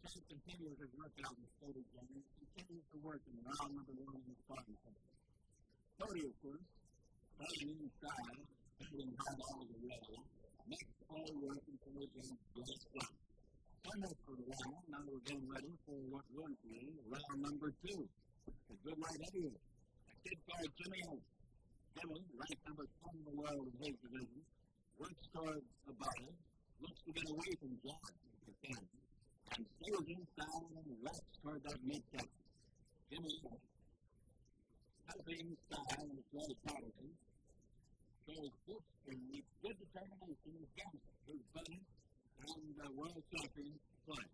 Chase continues his workout in Cody Jones. He continues to work in round number 1 in the starting point. Cody, of course, playing inside, hitting hard all the way, makes all work until he gains just one. Almost for the round. Now we're getting ready for what will be round number 2. A good light heavyweight. A kid called Jimmy Hope. Jimmy, ranked number 10 in the world in his division, works towards the bottom, looks to get away from John if he can, and stays inside and lets toward that midsection. Jimmy Hope, helping style and slow quality, shows good speed, good determination, and gangster, his buddy, and world champion play.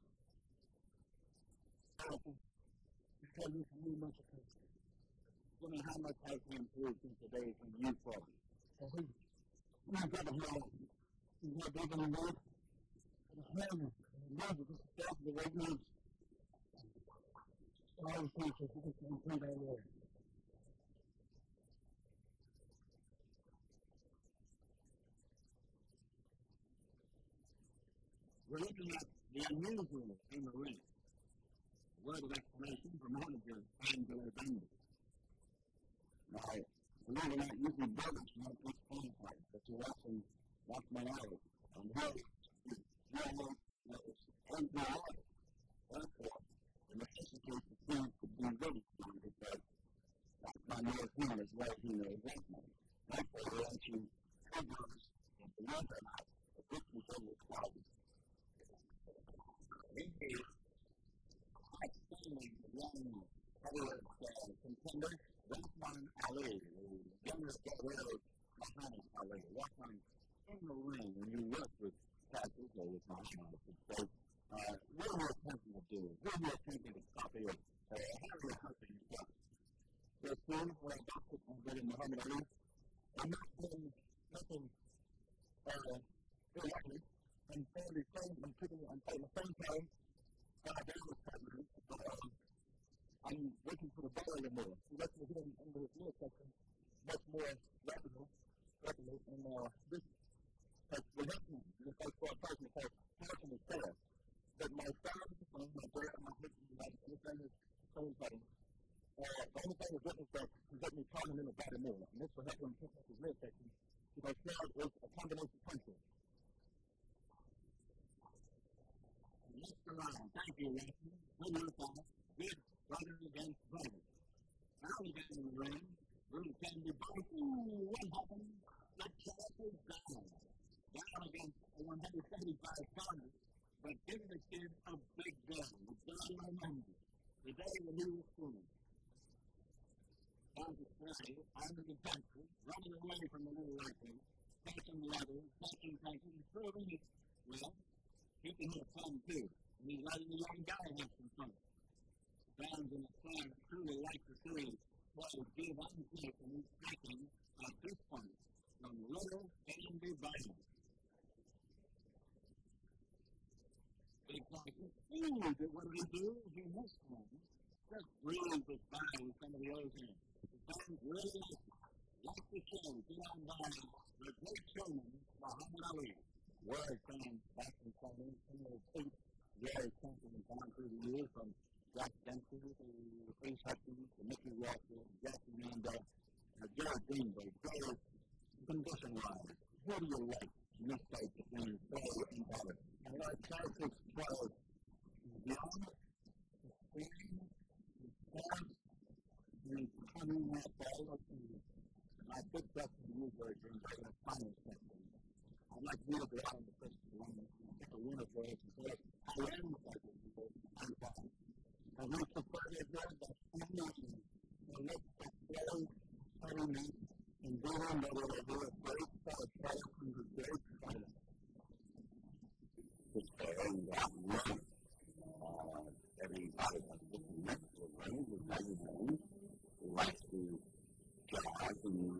Because it's really much of a Jimmy, how much has he improved since the days when you fought him? He's got a hand. He's not big in the world. His hand is just stuff the way he is. All the things that he can improve on there. We're looking at the unusual in the ring. A word of explanation from manager Angela Bender. Now, believe it or not, usually brothers not this phone fight, but you're watching Melhores. And how that was unbelievable. Therefore, the necessity for things to be ready for him because my knows him as well as he knows that man. Therefore, they want you figures and believe it or not, a good control of quality. He is outstanding young heavyweight contender, Rahman Ali, the youngest brother of Muhammad Ali. Rahman in the ring when you work with Patrick or with Muhammad. So, what are you attempting to do? What are you attempting to copy or how are you helping yourself? There's one where I got it and getting Muhammad Ali. I'm not doing nothing irregular. I'm fairly same, I'm taking the same time, I'm waiting for the ball a little more. He lets me hit him under his midsection much more rapidly, and this type will help me. This type for a person called passion is fast. But my only difference that can get me turning in the body more. And this will help him pick up his midsection because Ford is a combination puncher. Next around. Thank you, Leslie. Good workout. Good brother against brother. Now we get in the ring. Little Candy Boxe. Ooh, what happened? That shot is down. Down against a 175-pounder. But give the kid a big gun. It's got to remember. The day when he was born. Down to play, under the pencil, running away from the little rifle, catching leather, catching pencil, and throwing it. Well, he can have fun too. And he's letting the young guy have some fun. Fans in the stand truly like to see players give and take, and he's taking at this point from little Candy Boxe. Big Tyson, ooh, what did he do? He missed one. Just breathed it by with some of the old hands. The fans really like the show. Get on by the great showman, Muhammad Ali. World fans back in Falando, some of those 8 very champions down through the years, from Jack Dempsey to Chris Hutchins to Mickey Walker, Jackie Randolph, Jared Greenberg, very condition-wise. What do you like? Mistake between play and power. And like Tyson 12, the honor, the speed, the force, the coming that ball up to you. And I picked up the new version in the final section. I'd like you to go out on the first one and pick a winner for us and say, I am the Tyson because I'm fine. And once the further good, that's amazing. And let's get slow, slowly, and go on that way. They're a great start, from the great fighter. Just playing that run. Everybody has different mental range of how you move. We like to jog and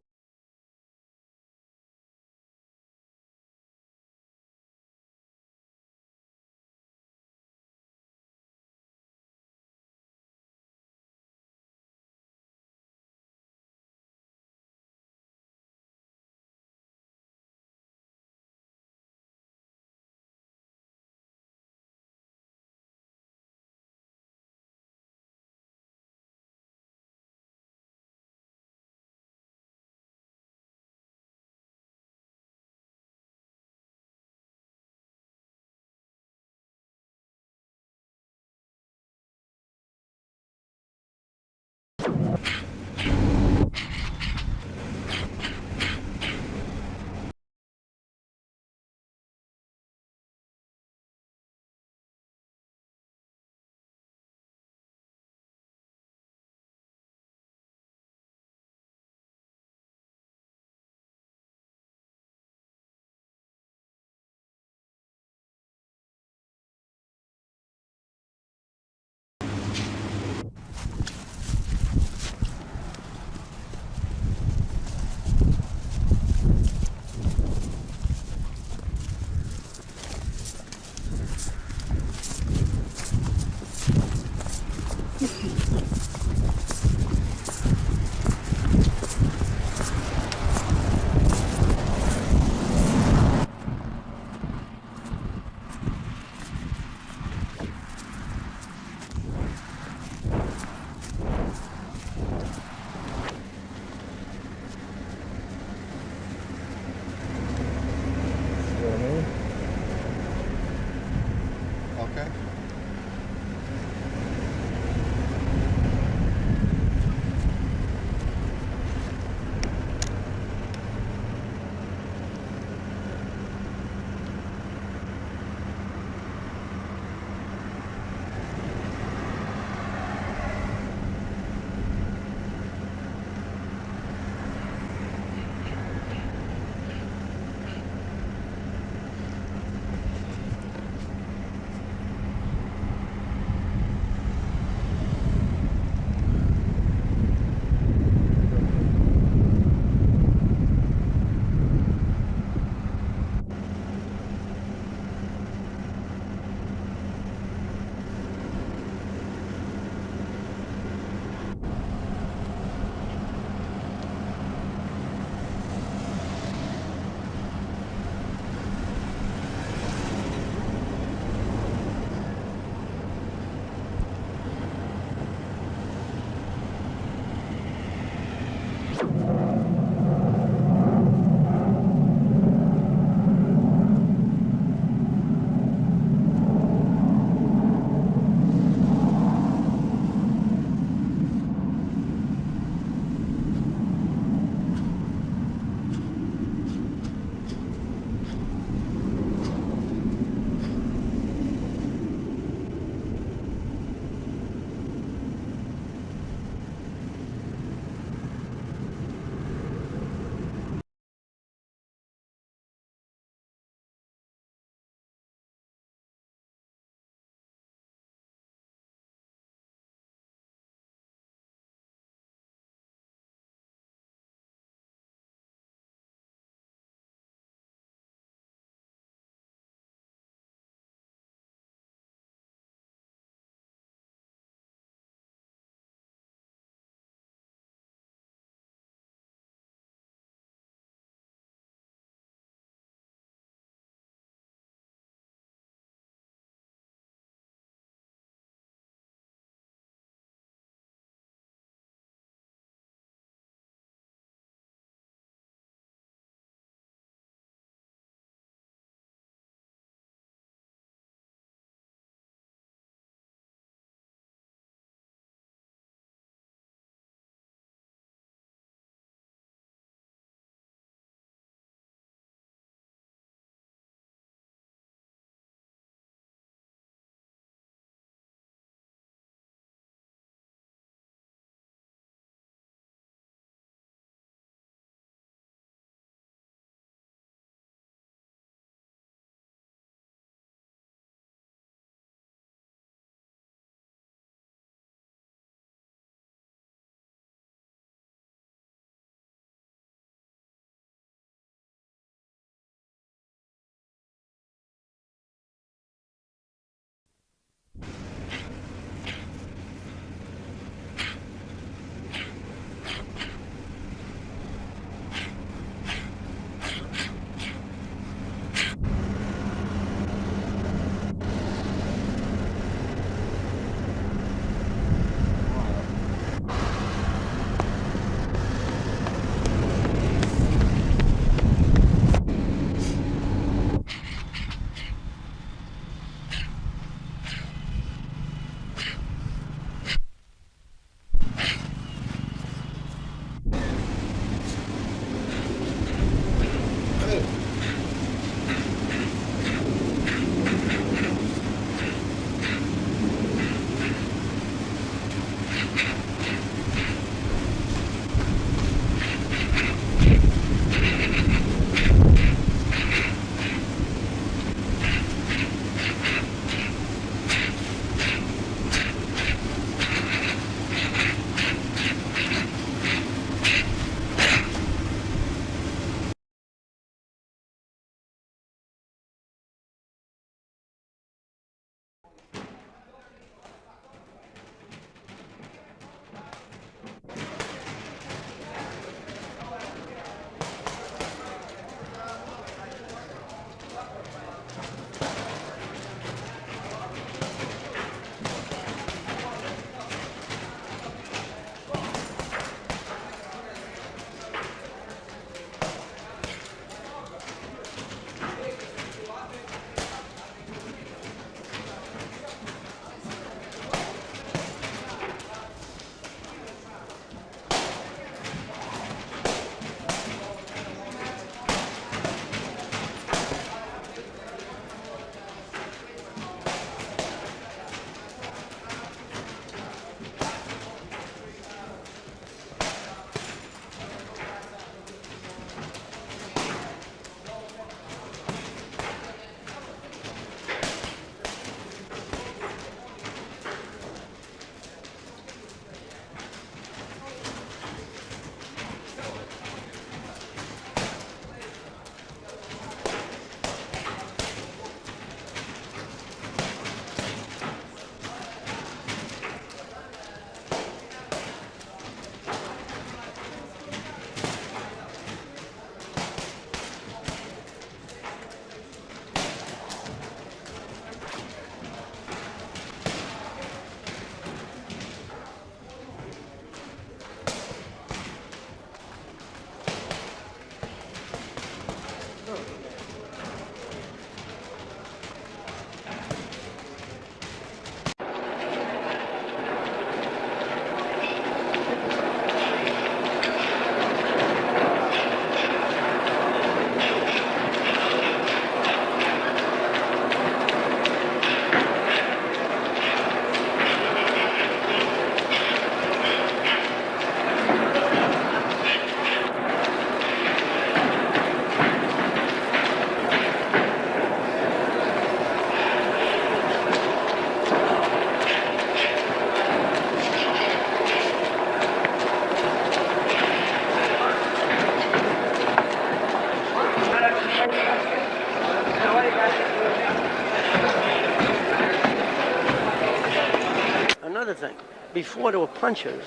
another thing. Before there were punchers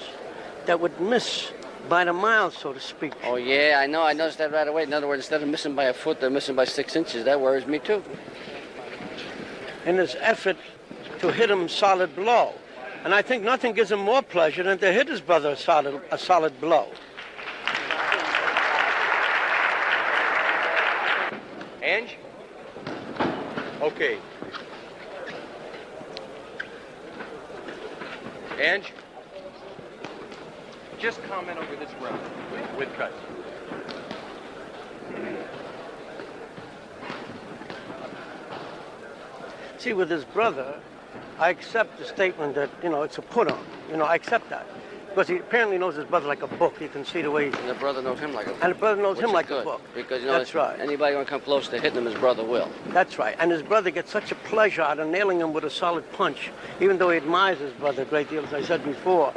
that would miss by the mile, so to speak. Oh, yeah, I know. I noticed that right away. In other words, instead of missing by a foot, they're missing by 6 inches. That worries me, too. In his effort to hit him solid blow. And I think nothing gives him more pleasure than to hit his brother a solid blow. Ange? Okay. Ange? Just comment over this round with cuts. See, with his brother, I accept the statement that, you know, it's a put-on. You know, I accept that. Because he apparently knows his brother like a book. You can see the way... And the brother knows him like a book. And the brother knows him like good, a book. Because, you know, that's right. Anybody going to come close to hitting him, his brother will. That's right. And his brother gets such a pleasure out of nailing him with a solid punch, even though he admires his brother a great deal, as I said before.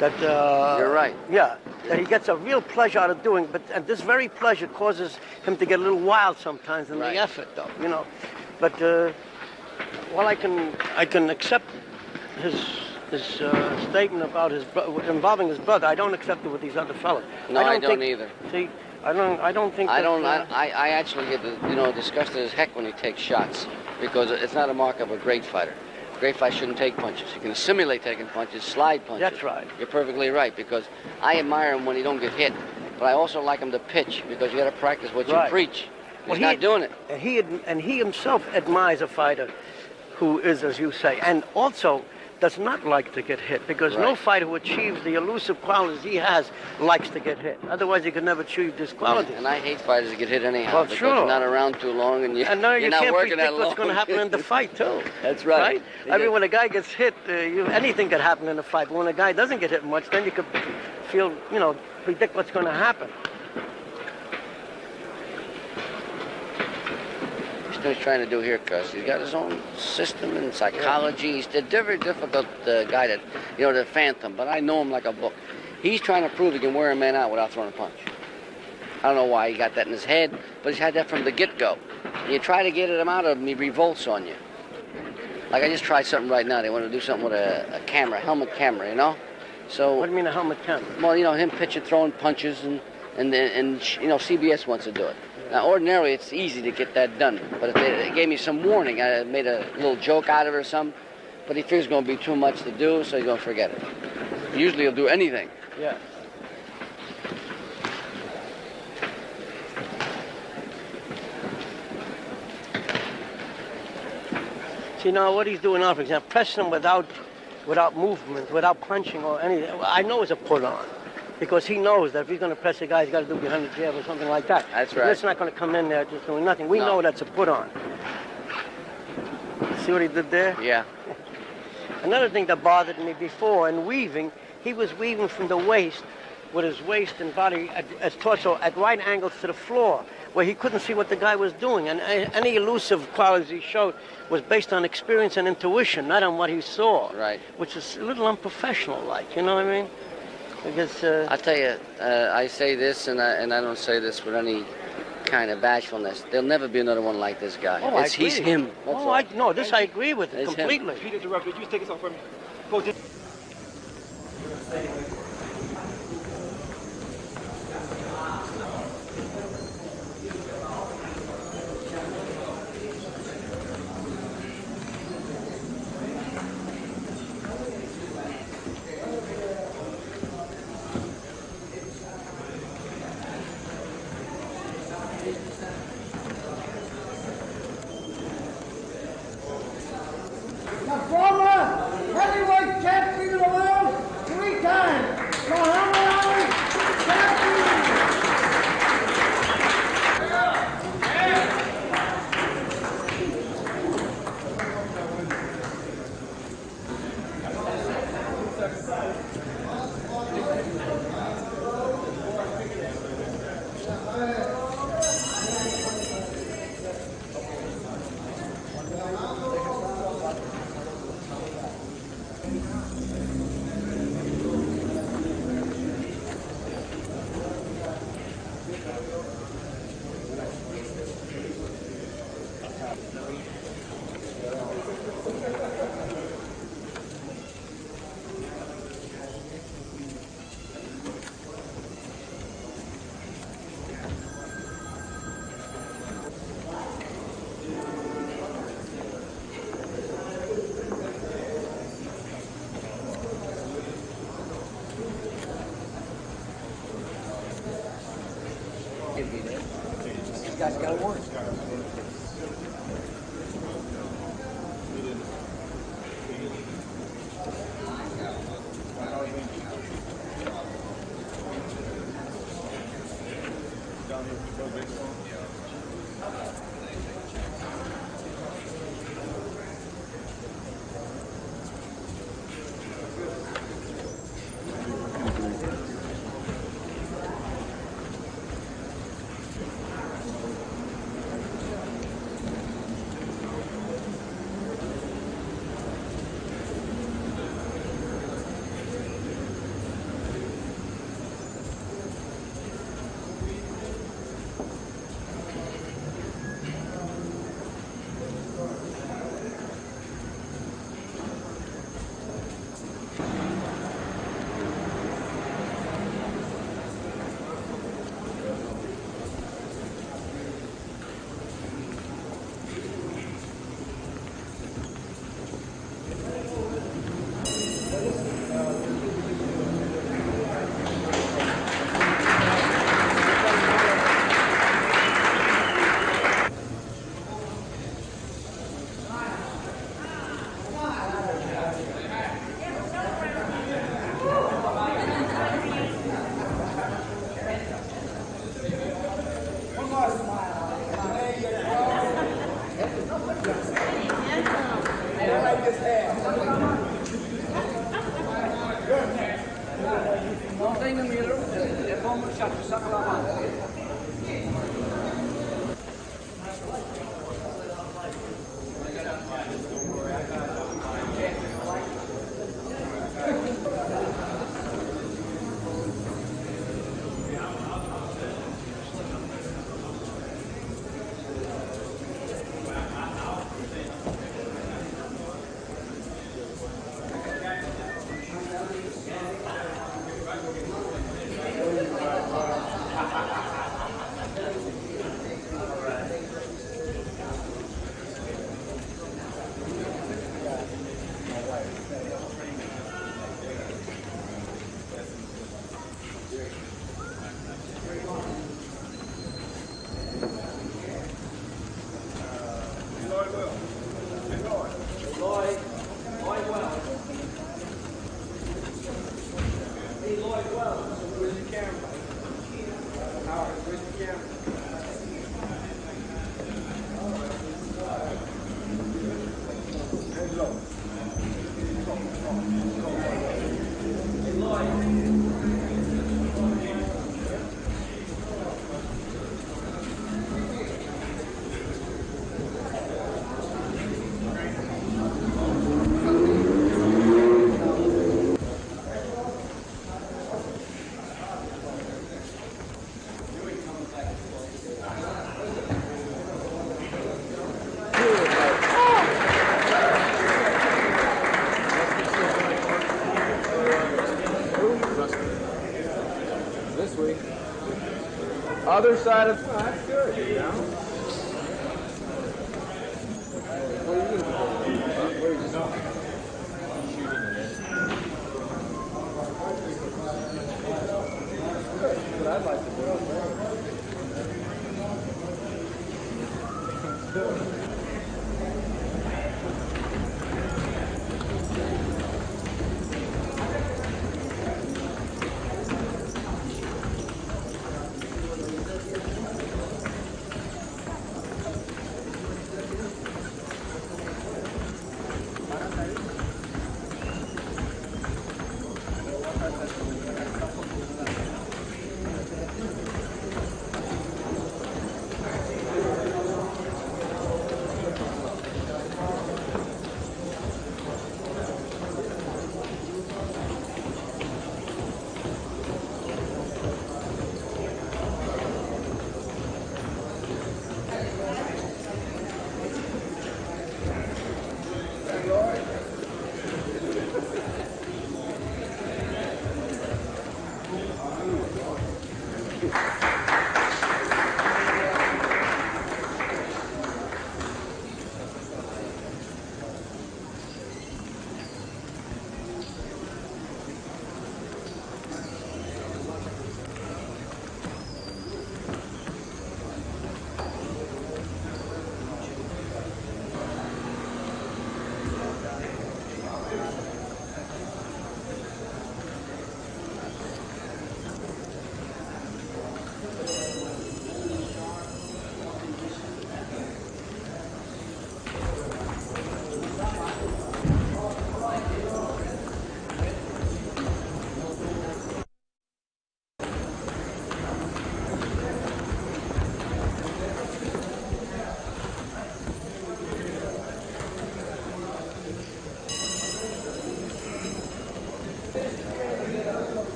That, You're right. Yeah, that he gets a real pleasure out of doing, and this very pleasure causes him to get a little wild sometimes in the effort, though, you know. But, well, I can accept his statement about involving his brother. I don't accept it with these other fellas. No, I don't either. See, I don't think. I actually get, you know, disgusted as heck when he takes shots, because it's not a mark of a great fighter. A great fighter shouldn't take punches. He can simulate taking punches, slide punches. That's right. You're perfectly right, because I admire him when he don't get hit, but I also like him to pitch, because you got to practice what you preach. He's not doing it. And he himself admires a fighter who is, as you say, and also does not like to get hit, because no fighter who achieves the elusive qualities he has likes to get hit. Otherwise, he could never achieve this quality. And I hate fighters that get hit anyhow, well, because sure. you're not around too long, and you're now you not can't working that predict long. what's going to happen in the fight, too. That's right. I mean, when a guy gets hit, anything could happen in a fight. But when a guy doesn't get hit much, then you could feel, you know, predict what's going to happen. He's trying to do here, cuz he's got his own system and psychology. He's a very difficult guy to, you know, to phantom, but I know him like a book. He's trying to prove he can wear a man out without throwing a punch. I don't know why he got that in his head, but he's had that from the get-go. You try to get him out of him, he revolts on you. Like I just tried something right now. They want to do something with a camera, helmet camera, you know? So. What do you mean a helmet camera? Well, you know, him pitching, throwing punches, and you know, CBS wants to do it. Now, ordinarily, it's easy to get that done, but if they gave me some warning, I made a little joke out of it or something, but he figures it's going to be too much to do, so he's going to forget it. Usually he'll do anything. Yeah. See, now what he's doing now, for example, pressing him without movement, without punching or anything, I know it's a put-on. Because he knows that if he's going to press a guy, he's got to do behind the jab or something like that. That's right. It's not going to come in there just doing nothing. We know that's a put-on. See what he did there? Yeah. Another thing that bothered me before in weaving, he was weaving from the waist with his waist and body, his torso at right angles to the floor, where he couldn't see what the guy was doing. And any elusive qualities he showed was based on experience and intuition, not on what he saw. Right. Which is a little unprofessional-like, you know what I mean? Because, I'll tell you, I say this, and I don't say this with any kind of bashfulness. There'll never be another one like this guy. Oh, He's him. No, this I agree with it completely. Peter interrupted. Could you just take us off for me? Go. The former heavyweight champion of the world 3 times. Muhammad champion. gotta work. Other side of that's good, you know. What are you doing? Where are you going? Good. But I'd like to do it.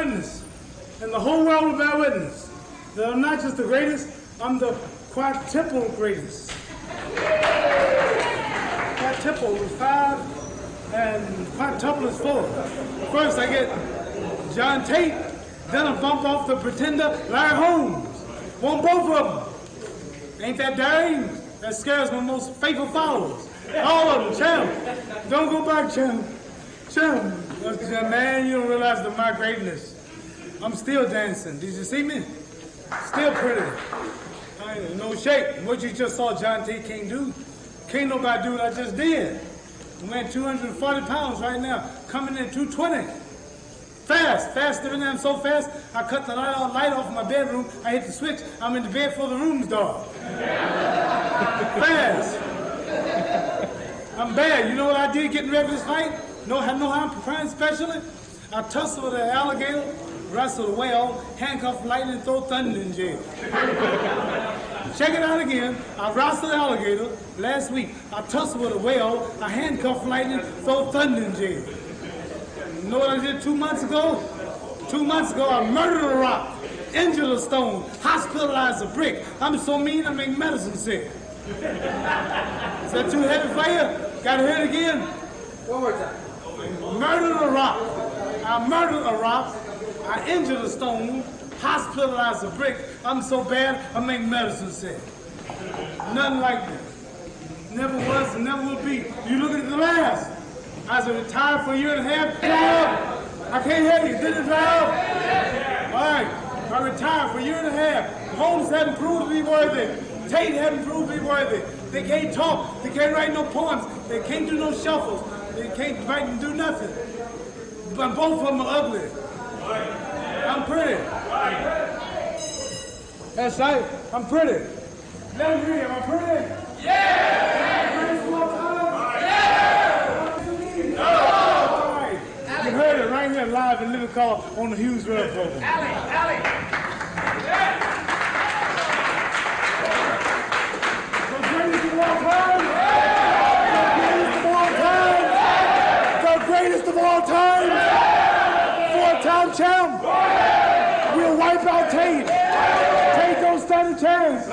witness, and the whole world will bear witness, that I'm not just the greatest, I'm the quadruple greatest. Quadruple is 5, and quadruple is 4. First I get John Tate, then I bump off the pretender Larry Holmes. Want both of them. Ain't that daring? That scares my most faithful followers. All of them, champ. Don't go back, champ. Champ. Man, you don't realize my greatness. I'm still dancing. Did you see me? Still pretty. I ain't in no shape. What you just saw John T. King do, can't nobody do what I just did. I'm weighing 240 pounds right now, coming in 220. Fast, faster than I'm so fast, I cut the light off in my bedroom, I hit the switch, I'm in the bed before the room's dark. Fast. I'm bad. You know what I did getting ready for this fight? Know how I'm preparing specially? I tussled with an alligator, wrestled a whale, handcuffed lightning, throw thunder in jail. Check it out again. I wrestled an alligator last week. I tussled with a whale, I handcuffed lightning, throw thunder in jail. You know what I did 2 months ago? 2 months ago, I murdered a rock, injured a stone, hospitalized a brick. I'm so mean, I make medicine sick. Is that too heavy for you? Gotta hear it again? One more time. Murdered a rock. I murdered a rock. I injured a stone, hospitalized a brick. I'm so bad, I make medicine sick. Nothing like that. Never was and never will be. You look at the last. I was retired for a year and a half. I can't hear you. Did it drive? All right. I retired for a year and a half. Holmes hadn't proved to be worthy. Tate hadn't proved to be worthy. They can't talk. They can't write no poems. They can't do no shuffles. They can't write and do nothing. But both of them are ugly. I'm pretty. That's right. I'm pretty. Let me hear. Am I pretty? Yeah! You heard it right here live in living color on the Hughes Rail program. Allie! The greatest of all time! The greatest of all time! 4-time champ! We'll wipe out Tate! Tate don't stand a chance!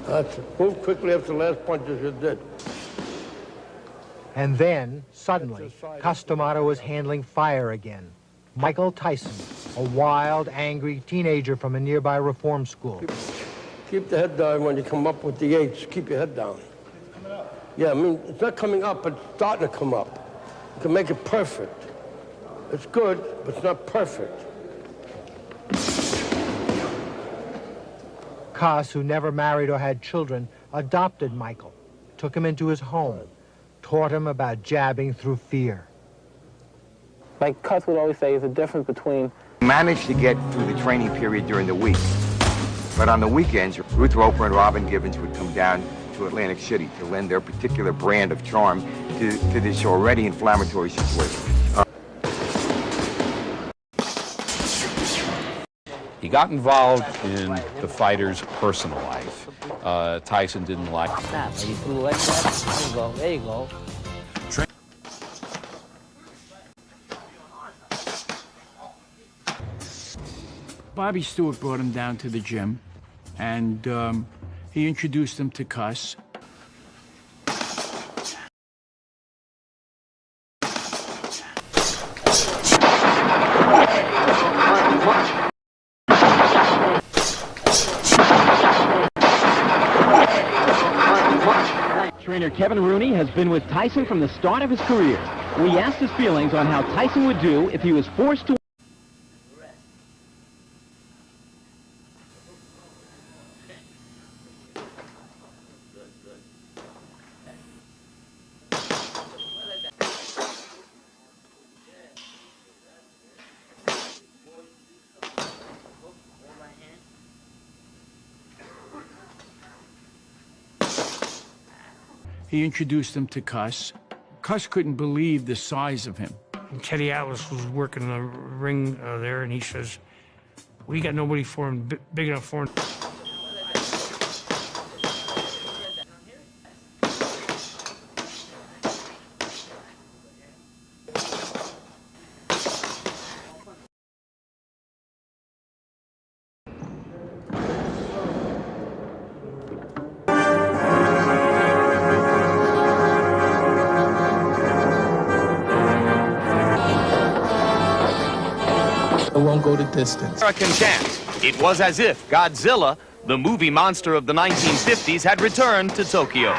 That's it. Move quickly after the last punch as you did. And then, suddenly, Customato was handling fire again. Michael Tyson, a wild, angry teenager from a nearby reform school. Keep the head down when you come up with the eights. Keep your head down. Yeah, I mean, it's not coming up, but it's starting to come up. You can make it perfect. It's good, but it's not perfect. Cus, who never married or had children, adopted Michael, took him into his home, taught him about jabbing through fear. Like Cus would always say, there's a difference between... Managed to get through the training period during the week, but on the weekends, Ruth Roper and Robin Givens would come down to Atlantic City to lend their particular brand of charm to this already inflammatory situation. He got involved in the fighter's personal life. Tyson didn't like it. Snap. You threw like that. There you go. There you go. Bobby Stewart brought him down to the gym, and he introduced him to Cus. Trainer Kevin Rooney has been with Tyson from the start of his career. We asked his feelings on how Tyson would do if he was forced to... He introduced him to Cus. Cus couldn't believe the size of him. And Teddy Atlas was working in the ring there, and he says, we got nobody for him, big enough for him. Won't go the distance. American chant. It was as if Godzilla, the movie monster of the 1950s, had returned to Tokyo.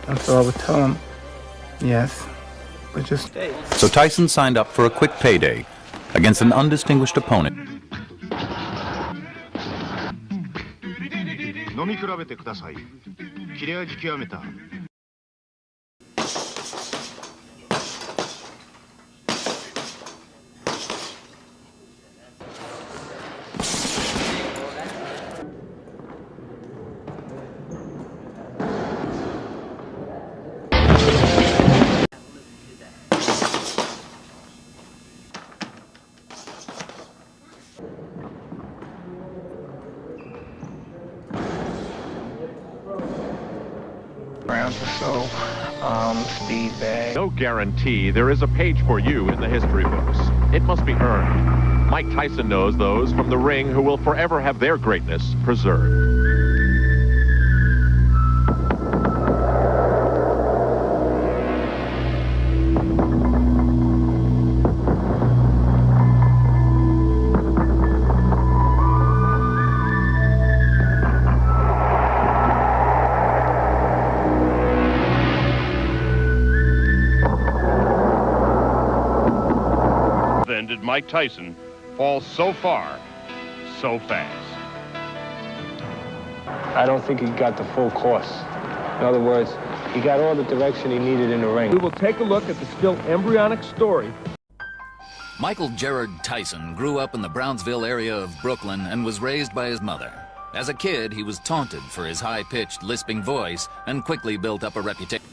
And so I would tell him, yes, but just... So Tyson signed up for a quick payday against an undistinguished opponent. Speed bag. No guarantee there is a page for you in the history books. It must be earned. Mike Tyson knows those from the ring who will forever have their greatness preserved. Did Mike Tyson fall so far, so fast? I don't think he got the full course. In other words, he got all the direction he needed in the ring. We will take a look at the still embryonic story. Michael Gerard Tyson grew up in the Brownsville area of Brooklyn and was raised by his mother. As a kid, he was taunted for his high-pitched, lisping voice and quickly built up a reputation.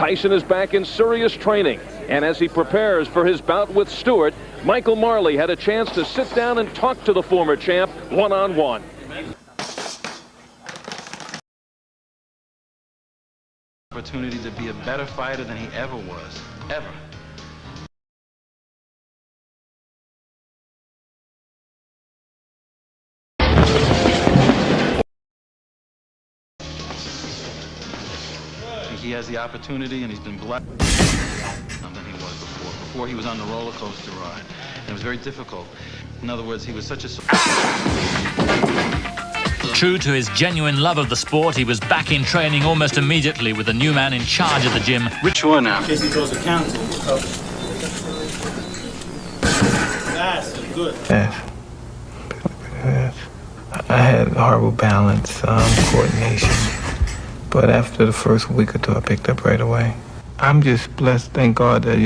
Tyson is back in serious training, and as he prepares for his bout with Stewart, Michael Marley had a chance to sit down and talk to the former champ one-on-one. Opportunity to be a better fighter than he ever was, ever. He has the opportunity, and he's been blessed than he was before. Before, he was on the roller coaster ride, and it was very difficult. In other words, he was such a... True to his genuine love of the sport, he was back in training almost immediately with a new man in charge of the gym. Which one now? In case he throws a counter. That's good. Yes. I had horrible balance, coordination. But after the first week or two, I picked up right away. I'm just blessed, thank God, that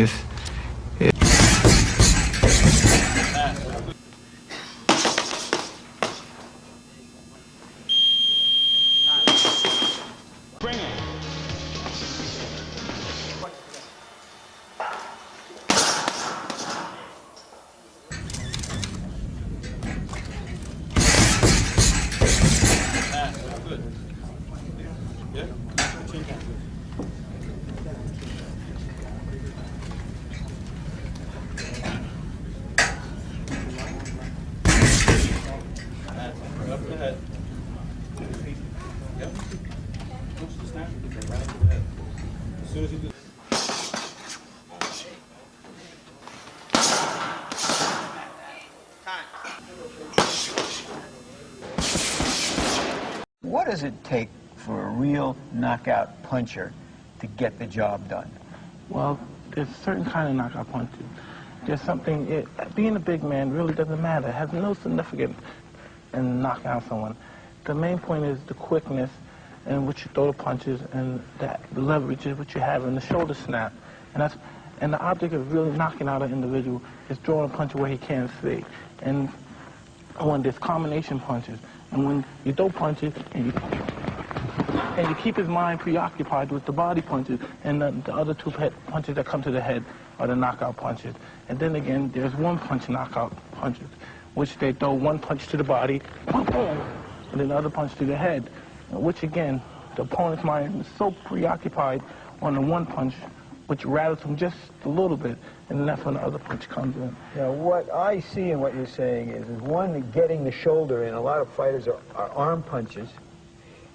What does it take for a real knockout puncher to get the job done? Well, there's certain kind of knockout punches. There's something, being a big man really doesn't matter. It has no significance in knocking out someone. The main point is the quickness and what you throw the punches and the leverage is what you have in the shoulder snap. And the object of really knocking out an individual is throwing a punch where he can't see. And when there's combination punches, and when you throw punches and you keep his mind preoccupied with the body punches, and the other two punches that come to the head are the knockout punches. And then again, there's one-punch knockout punches, which they throw one punch to the body, boom, boom, and then the other punch to the head, which again, the opponent's mind is so preoccupied on the one punch, which rattles him just a little bit, and that's when the other punch comes in. Now, what I see in what you're saying is one, getting the shoulder in. A lot of fighters are arm punches.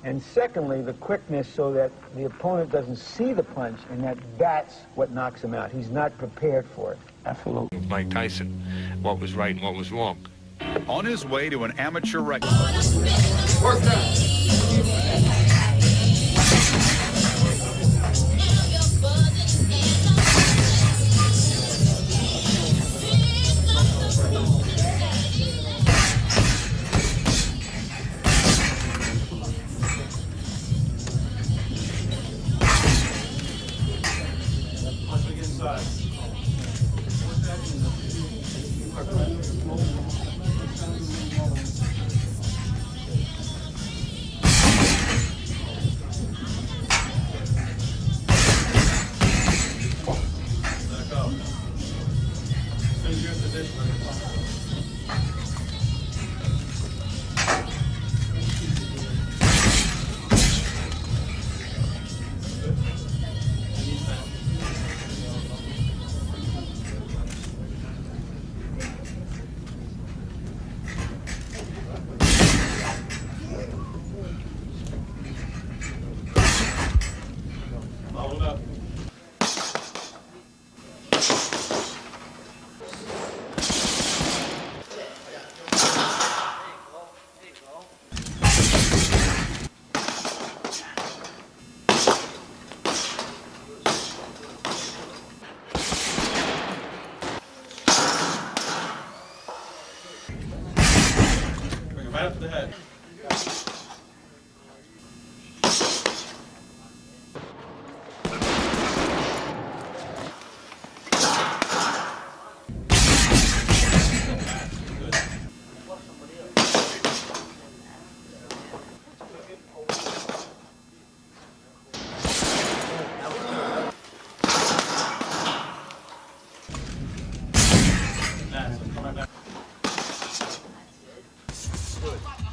And secondly, the quickness so that the opponent doesn't see the punch, and that's what knocks him out. He's not prepared for it. Absolutely. Mike Tyson, what was right and what was wrong. On his way to an amateur record. Work that.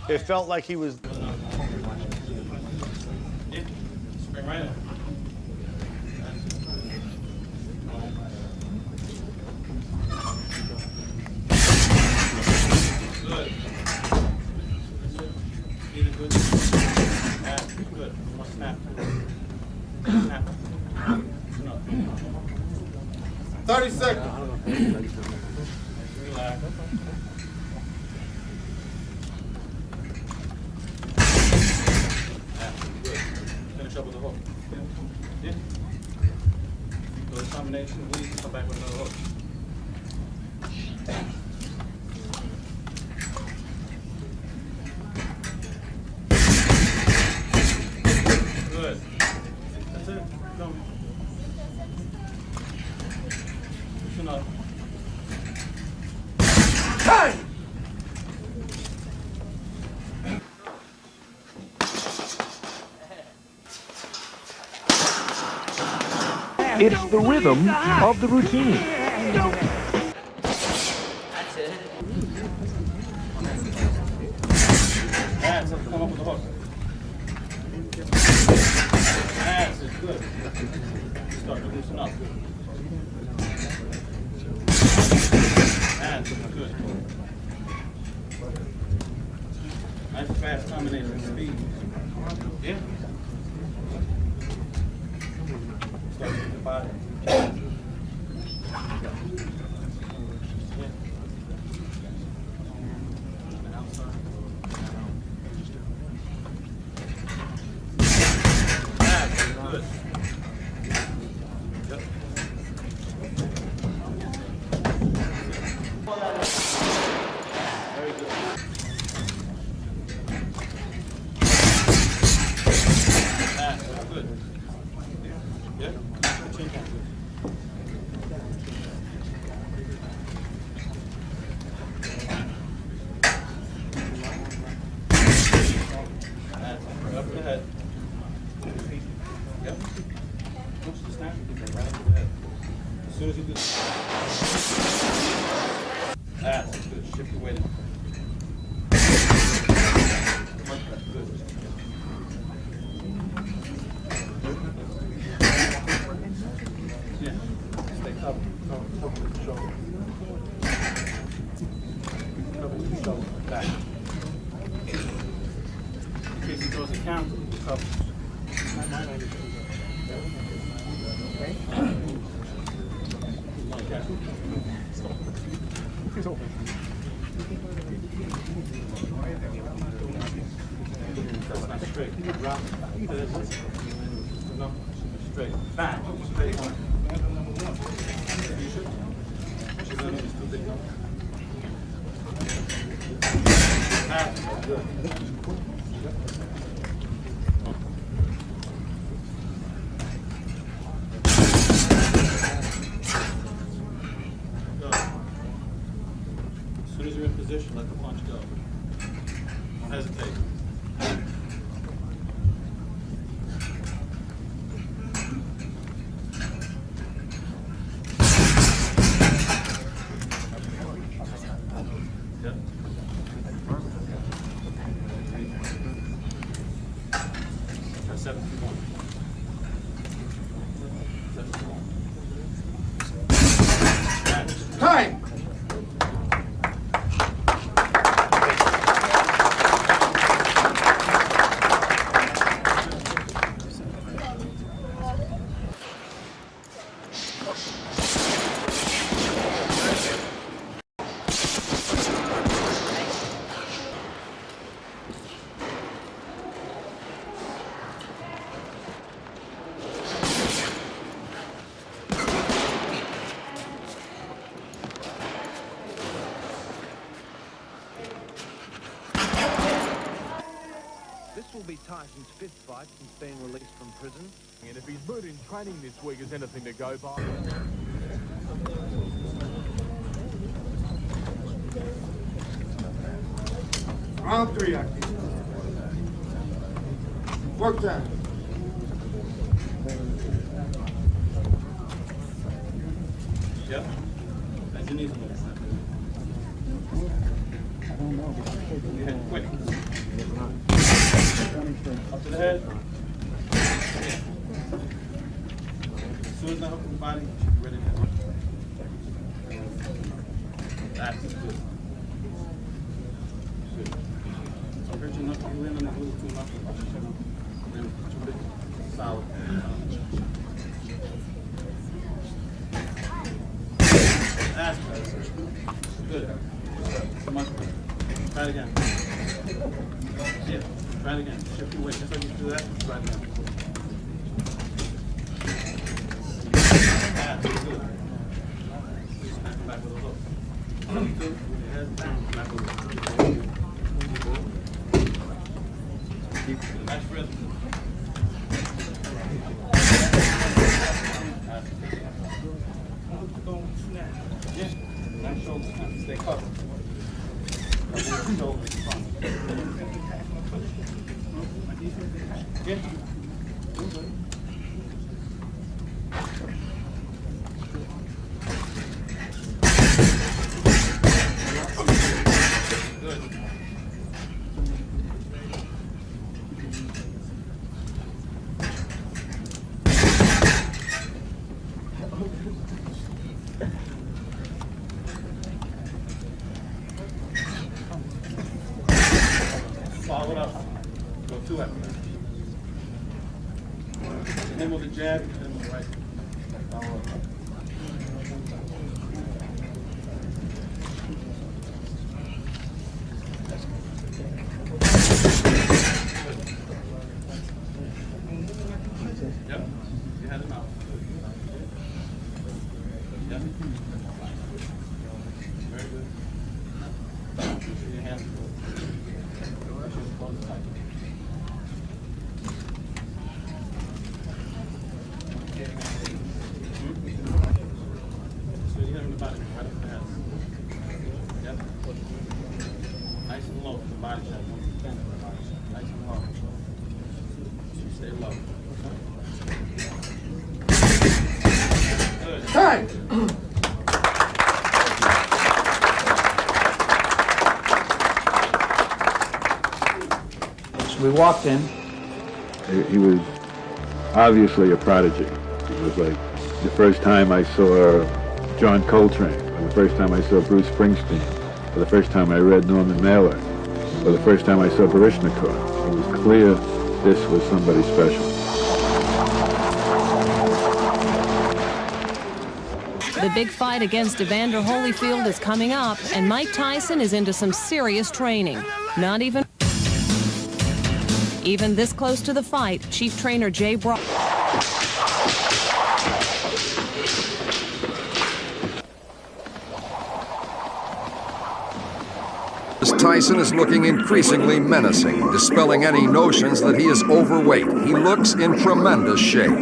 It felt like he was... Spring right in. Good. Either good. Yeah, good. One snap. Snap. No. 30 seconds. Relax. Finish up with a hook. Yeah. Those combinations, we come back with another hook. Good. That's it. Go. Push enough. Time! It's the rhythm of the routine. That's it. That's it. Come up with the hook. That's it. Good. Start to loosen up. That's it. Good. Nice fast combination of speed. Yeah. Start with the body. Good. Yep. Very good. That's good. Yep. Up the head. Yep. Push the snap, you can right to the head. As soon as you do that's good. Shift your weight in. Good. Yeah. Stay covered. Cover the shoulder. Cover the shoulder. Back. In case he throws a counter, cover. That's not straight. Drop. No. Straight. Back. Straight one. You should. She's going to be too big. That's good. As soon as you're in position, let the punch go. Don't hesitate. Yep. That's 71. 71. Time! This will be Tyson's fifth fight since being released from prison. And if his mood in training this week is anything to go by... Round 3, active. Work time. Yep. As your knees move. don't know. Quick. Up to the head. As soon as I hook the body, you should be ready to hit. That's good. Good. So hurt your knuckle, you land on that little two knuckles. Then too big. Solid. That's good. Good. So much better. Try it again. Yeah. Try it again. Shift your weight. Just like you do that, try it again. That's good. Smack him back with a hook. With your head down, back with a hook. Keep the nice rhythm. Yeah. Nice shoulder snap. Stay covered. Yeah. Follow it up. Go two after that. Him with the jab, him with the right. Follow up. Yep. You had him out. Yep. Very good. See your hands. So you hit him in the body, right up the head. Yep. Nice and low for the body shot. Nice and low. Stay low. Good. Time! So we walked in. He was obviously a prodigy. It was like the first time I saw John Coltrane, or the first time I saw Bruce Springsteen, or the first time I read Norman Mailer, or the first time I saw Baryshnikov. It was clear this was somebody special. The big fight against Evander Holyfield is coming up, and Mike Tyson is into some serious training. Not even this close to the fight, Chief Trainer Jay Brock. Tyson is looking increasingly menacing, dispelling any notions that he is overweight. He looks in tremendous shape.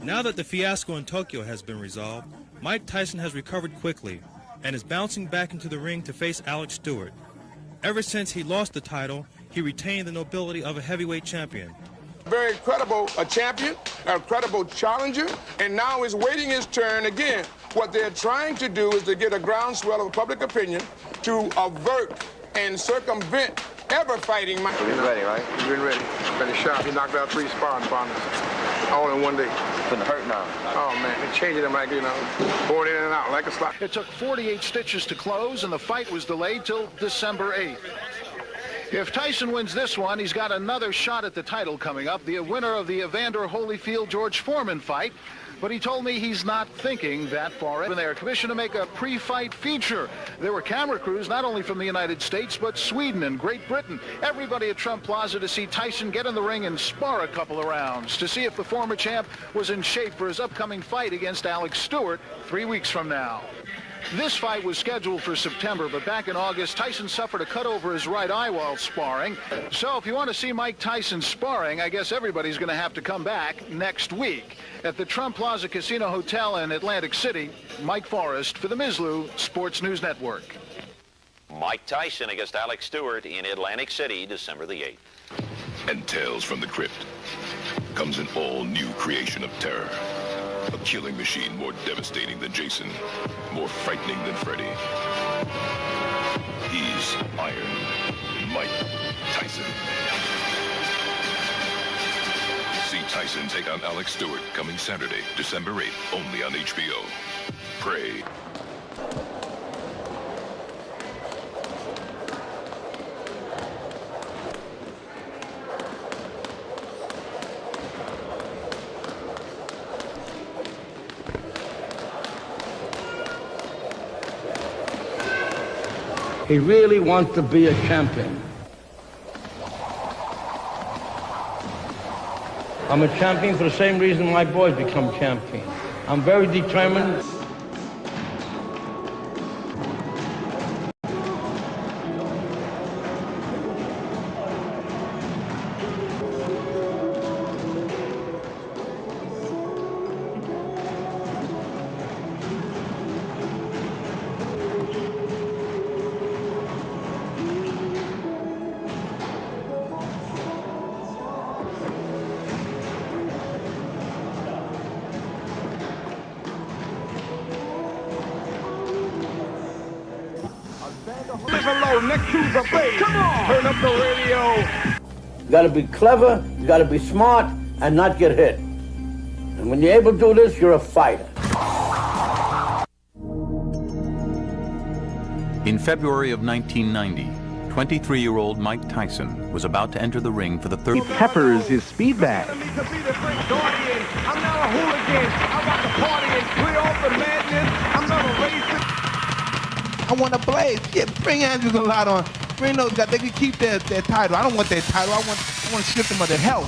Now that the fiasco in Tokyo has been resolved, Mike Tyson has recovered quickly and is bouncing back into the ring to face Alex Stewart. Ever since he lost the title, he retained the nobility of a heavyweight champion. Very credible champion, a credible challenger, and now is waiting his turn again. What they're trying to do is to get a groundswell of public opinion to avert and circumvent ever fighting Mike. He's ready, right? He's been ready. Been sharp. He knocked out 3 sparring partners all in one day. Couldn't hurt now. Oh, man. They're changing him like, you know, going in and out like a slot. It took 48 stitches to close, and the fight was delayed till December 8th. If Tyson wins this one, he's got another shot at the title coming up, the winner of the Evander Holyfield-George Foreman fight. But he told me he's not thinking that far ahead. They are commissioned to make a pre-fight feature. There were camera crews not only from the United States, but Sweden and Great Britain. Everybody at Trump Plaza to see Tyson get in the ring and spar a couple of rounds, to see if the former champ was in shape for his upcoming fight against Alex Stewart 3 weeks from now. This fight was scheduled for September, but back in August, Tyson suffered a cut over his right eye while sparring. So if you want to see Mike Tyson sparring, I guess everybody's going to have to come back next week. At the Trump Plaza Casino Hotel in Atlantic City, Mike Forrest for the Mizlu Sports News Network. Mike Tyson against Alex Stewart in Atlantic City, December the 8th. And Tales from the Crypt comes an all-new creation of terror. A killing machine more devastating than Jason, more frightening than Freddy. He's Iron Mike Tyson. See Tyson take on Alex Stewart coming Saturday, December 8th, only on HBO. Pray. He really wants to be a champion. I'm a champion for the same reason my boys become champions. I'm very determined. Next to the bass. Come on! Turn up the radio. You gotta be clever, you gotta be smart, and not get hit. And when you're able to do this, you're a fighter. In February of 1990, 23-year-old Mike Tyson was about to enter the ring for the third. He peppers his speed bag. I'm not a hooligan. I want the party and clear off the madness. I'm not a racist. I want to blaze. Yeah, bring Andrews a lot on. Bring those guys. They can keep their title. I don't want their title. I want to strip them of their health.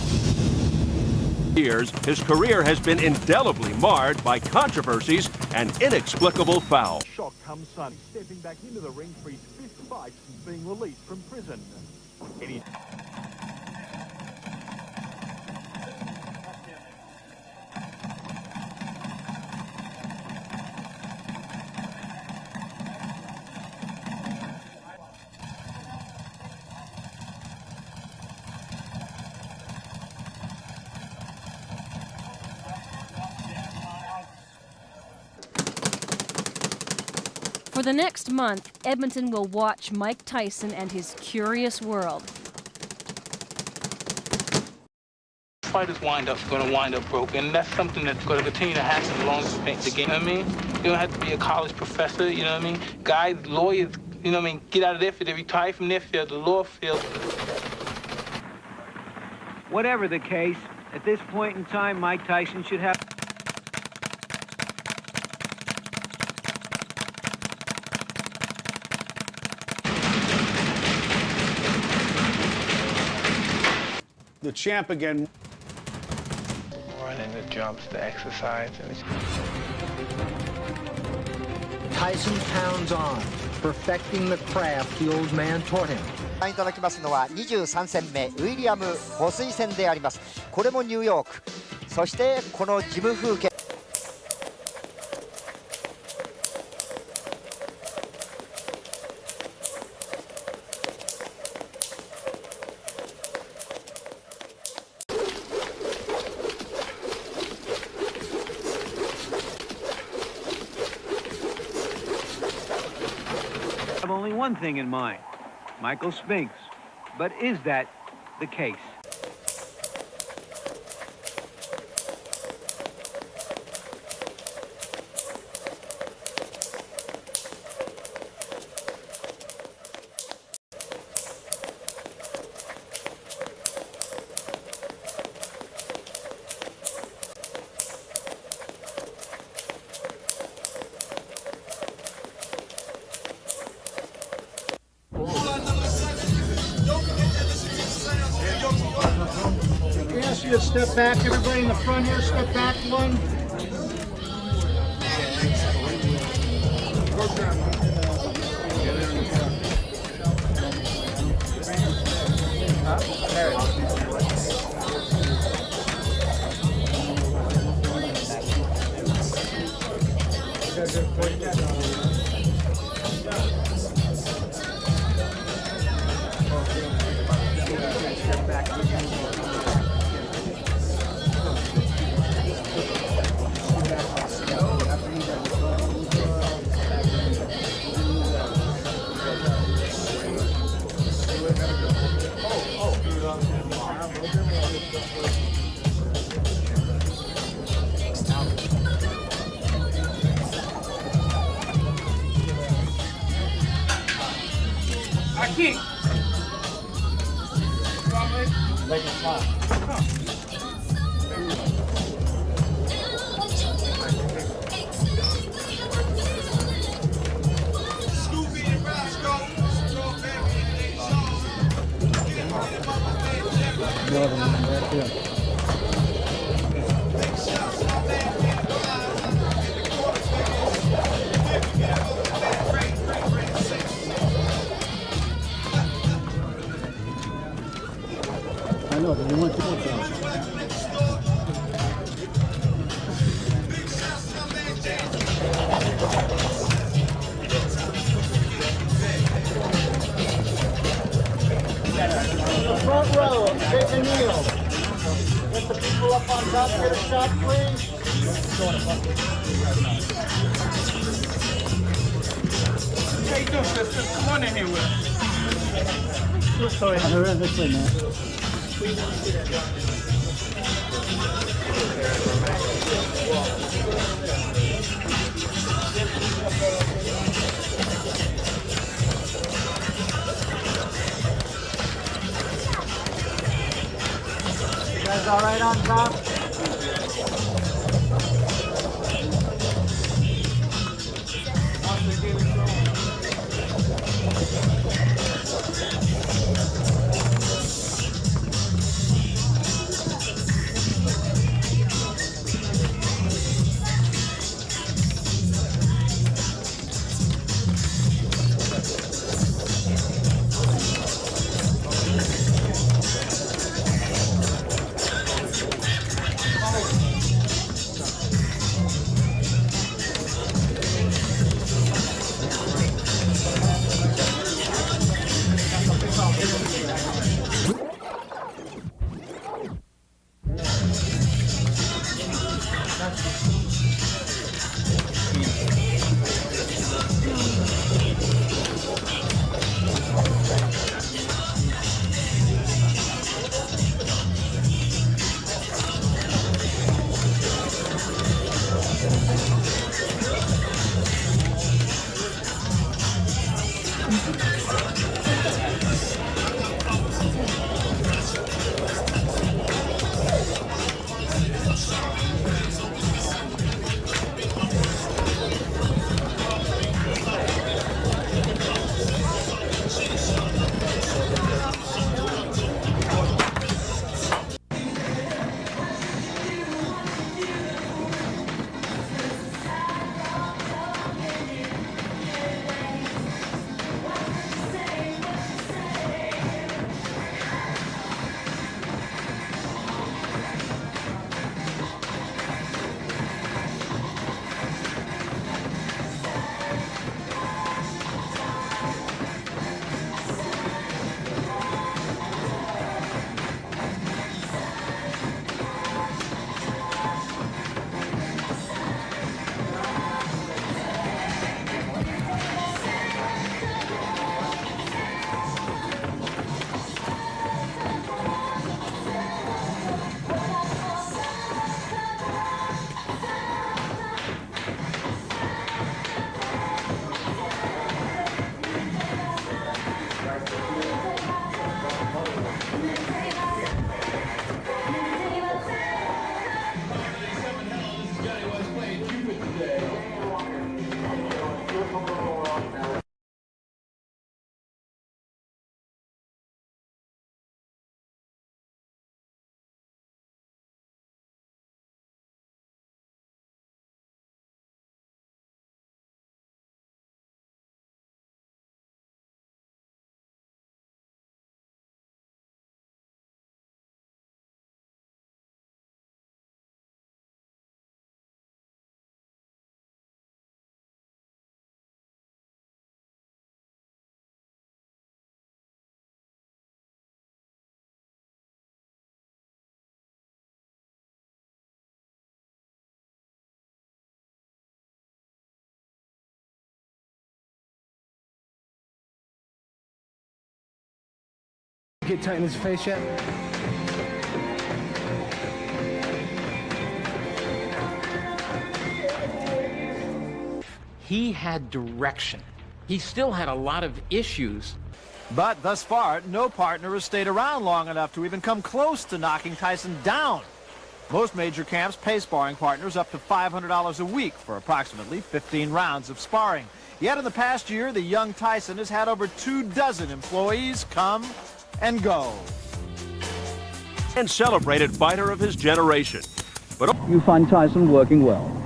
Years, his career has been indelibly marred by controversies and inexplicable fouls. Shock comes Sonny, stepping back into the ring for his 5th fight since being released from prison. For the next month, Edmonton will watch Mike Tyson and his curious world. Fighters going to wind up broken. That's something that's going to continue to happen as long as you paint the game. You know what I mean? You don't have to be a college professor. You know what I mean? Guys, lawyers, you know what I mean? Get out of their field. They retire from their field, the law field. Whatever the case, at this point in time, Mike Tyson should have. The champ again. Running the jumps, the exercise. Tyson pounds on, perfecting the craft the old man taught him. ご覧いただきますのは23戦目ウィリアム保水戦であります。これもニューヨーク。そしてこのジム風景。I have only one thing in mind. Michael Spinks. But is that the case? ask you to step back. Everybody in the front here, step back one. Make it fly. I know, but we want to go down. The front row, take a kneel. Get the people up on top, get a shot, please. How you doing, sister? Come on in here with us. Sorry, this way, man. You guys all right on top? get tight in his face yet? He had direction. He still had a lot of issues. But thus far, no partner has stayed around long enough to even come close to knocking Tyson down. Most major camps pay sparring partners up to $500 a week for approximately 15 rounds of sparring. Yet in the past year, the young Tyson has had over 24 employees come and go. And celebrated fighter of his generation. But you find Tyson working well.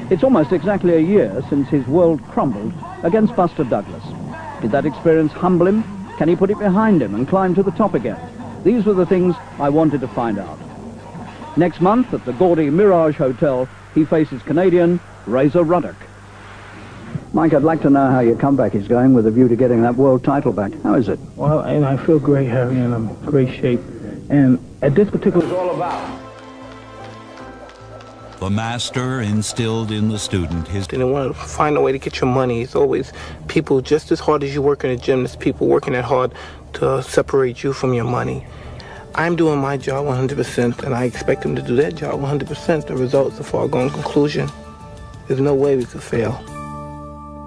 It's almost exactly a year since his world crumbled against Buster Douglas. Did that experience humble him? Can he put it behind him and climb to the top again? These were the things I wanted to find out. Next month at the gaudy Mirage Hotel, he faces Canadian Razor Ruddock. Mike, I'd like to know how your comeback is going with a view to getting that world title back. How is it? Well, and I feel great, Harry, and I'm in great shape. And at this particular... It's all about. The master instilled in the student his... They want to find a way to get your money. It's always people just as hard as you work in the gym. There's people working that hard to separate you from your money. I'm doing my job 100%, and I expect them to do their job 100%. The result's a foregone conclusion. There's no way we could fail.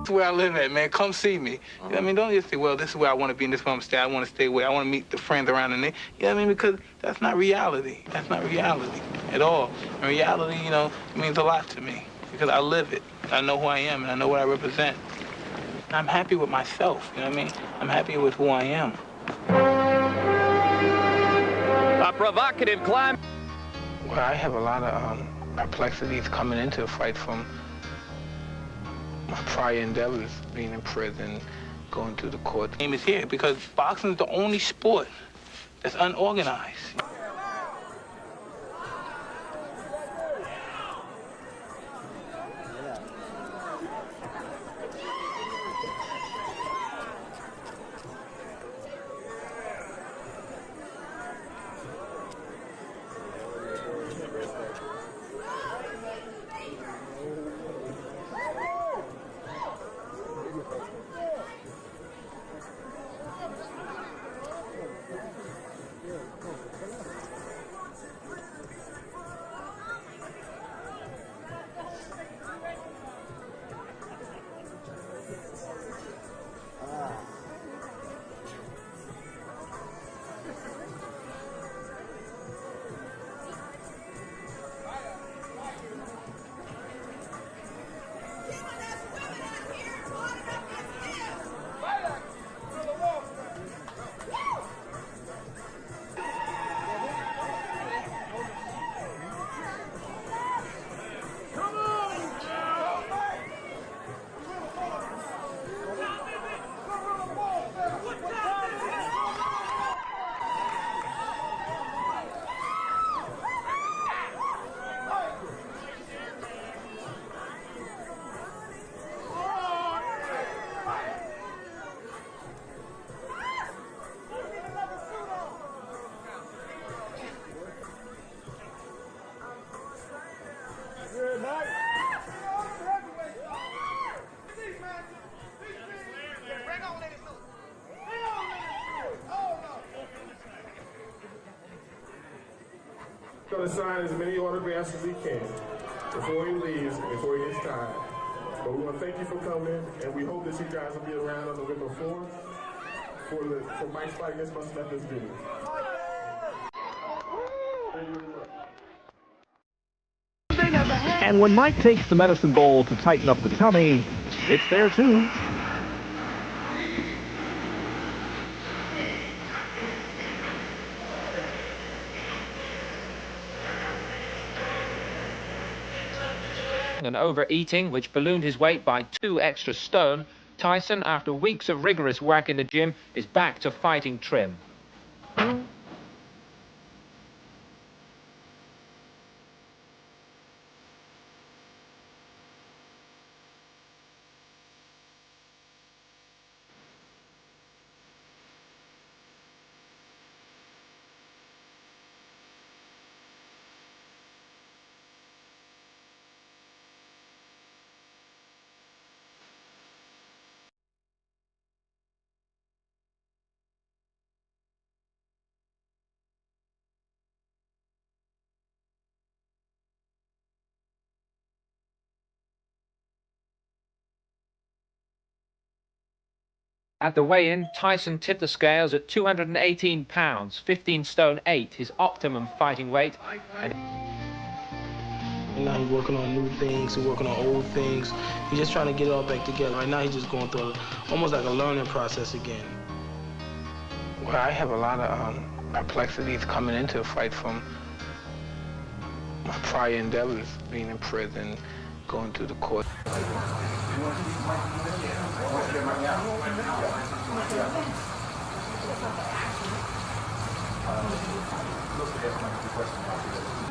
This is where I live at, man. Come see me. You know what I mean? Don't just say, well, this is where I want to be and this is where I'm stay. I want to stay where I want to meet the friends around in there. You know what I mean? Because that's not reality. That's not reality at all. And reality, you know, means a lot to me because I live it. I know who I am and I know what I represent. And I'm happy with myself, you know what I mean? I'm happy with who I am. A provocative climb. Well, I have a lot of perplexities coming into the fight from my prior endeavors, being in prison, going through the court. The game is here because boxing is the only sport that's unorganized. Going to sign as many autographs as he can before he leaves, before he gets tired. But we want to thank you for coming, and we hope that you guys will be around on November 4th for Mike's fight against Buster Douglas Jr. Thank you very much. And when Mike takes the medicine ball to tighten up the tummy, it's there too. And overeating, which ballooned his weight by 2 extra stone, Tyson, after weeks of rigorous work in the gym, is back to fighting trim. At the weigh-in, Tyson tipped the scales at 218 pounds, 15 stone 8, his optimum fighting weight. And now he's working on new things, he's working on old things. He's just trying to get it all back together. Right now he's just going through almost like a learning process again. Well, I have a lot of perplexities coming into the fight from my prior endeavors, being in prison, going through the court.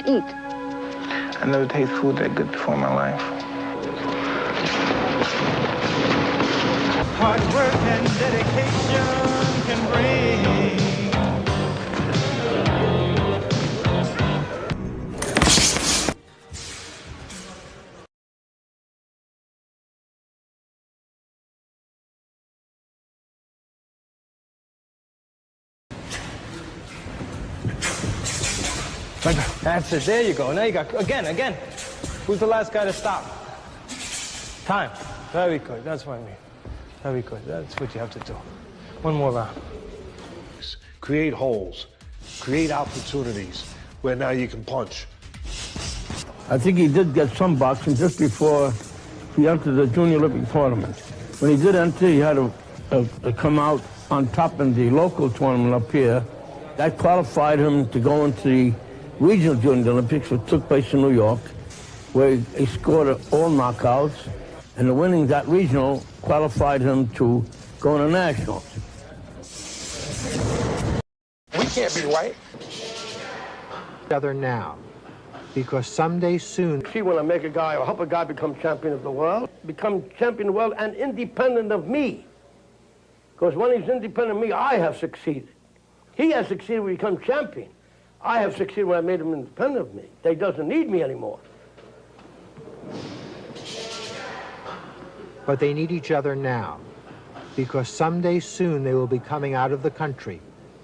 Eat. I never taste food that good before in my life. Hard work and dedication can bring. That's it. There you go. Now you got again. Who's the last guy to stop? Time. Very good. That's what I mean. Very good. That's what you have to do. One more round. Create holes. Create opportunities where now you can punch. I think he did get some boxing just before he entered the Junior Olympic tournament. When he did enter, he had to come out on top in the local tournament up here. That qualified him to go into the Regional Junior Olympics, which took place in New York, where he scored all knockouts, and the winning that regional qualified him to go to nationals. We can't be white. Together now, because someday soon. She want to make a guy or help a guy become champion of the world, become champion of the world and independent of me. Because when he's independent of me, I have succeeded. He has succeeded when he become champion. I have succeeded when I made him independent of me. He doesn't need me anymore. But they need each other now, because someday soon they will be coming out of the country,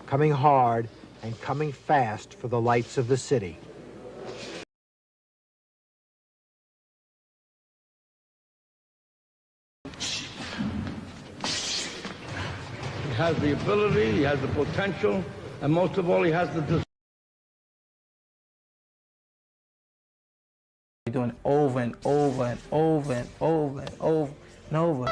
coming hard and coming fast for the lights of the city. He has the ability, he has the potential, and most of all, he has the desire. Doing over and over and over and over and over and over.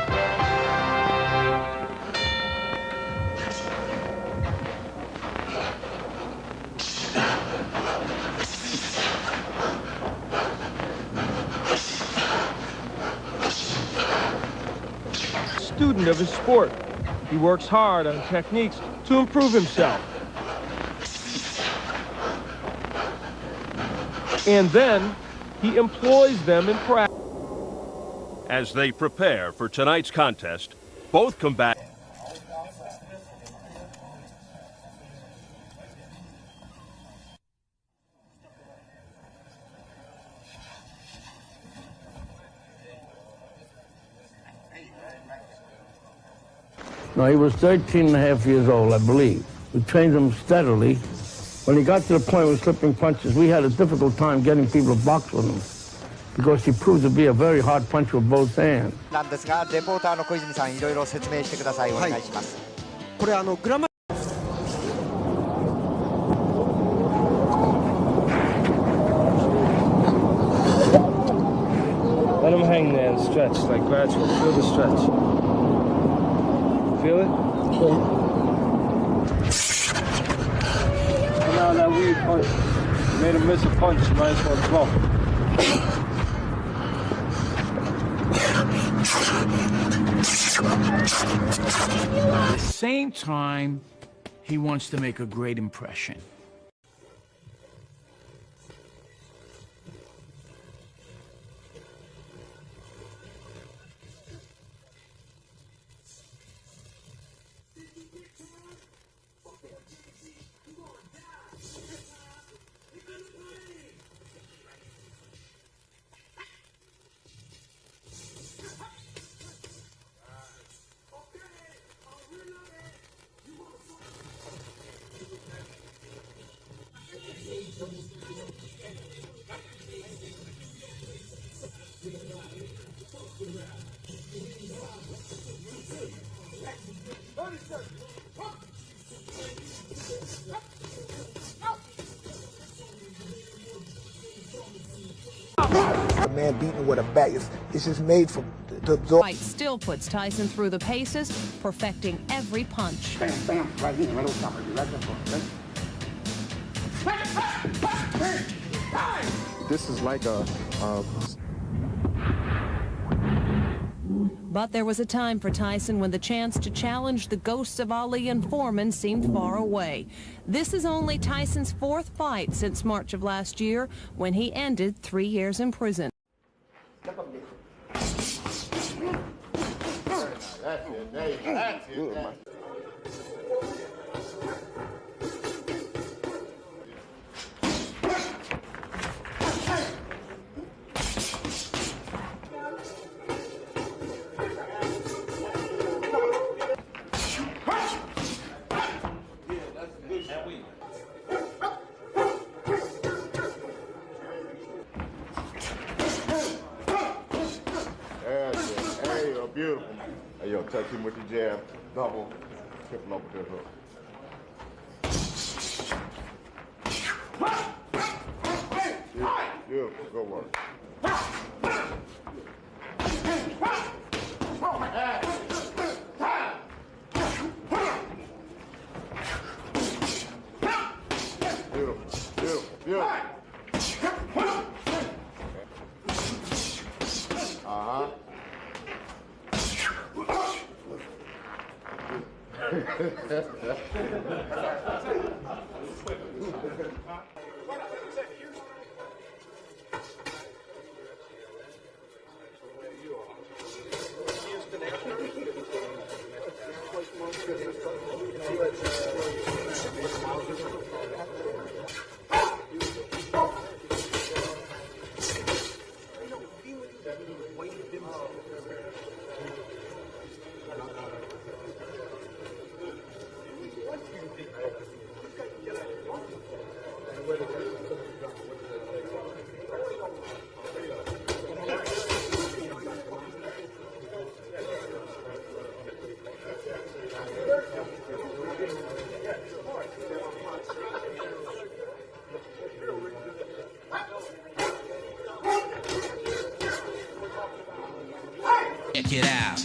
Student of his sport. He works hard on techniques to improve himself. And then he employs them in practice. As they prepare for tonight's contest, both combatants. No, he was 13 and a half years old, I believe. We trained him steadily. When he got to the point with slipping punches, we had a difficult time getting people to box with him because he proved to be a very hard puncher with both hands. なんですが、レポーターの小泉さん、いろいろ説明してください。お願いします。これグラマ Let him hang there and stretch, like gradual. Feel the stretch. Feel it? And now that weird punch. You made him miss a punch, you might as well throw. At the same time, he wants to make a great impression. A man beaten with a bat, it's just made to absorb. Fight still puts Tyson through the paces, perfecting every punch. Bam, bam, right here, right on top of you, right there. This is like a But there was a time for Tyson when the chance to challenge the ghosts of Ali and Foreman seemed far away. This is only Tyson's fourth fight since March of last year, when he ended 3 years in prison. That's it. That's it. Beautiful. Hey, yo, touch him with your jab. Double. Triple up with that hook. Beautiful. Good work. Beautiful. Uh-huh. Check it out.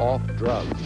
off drugs.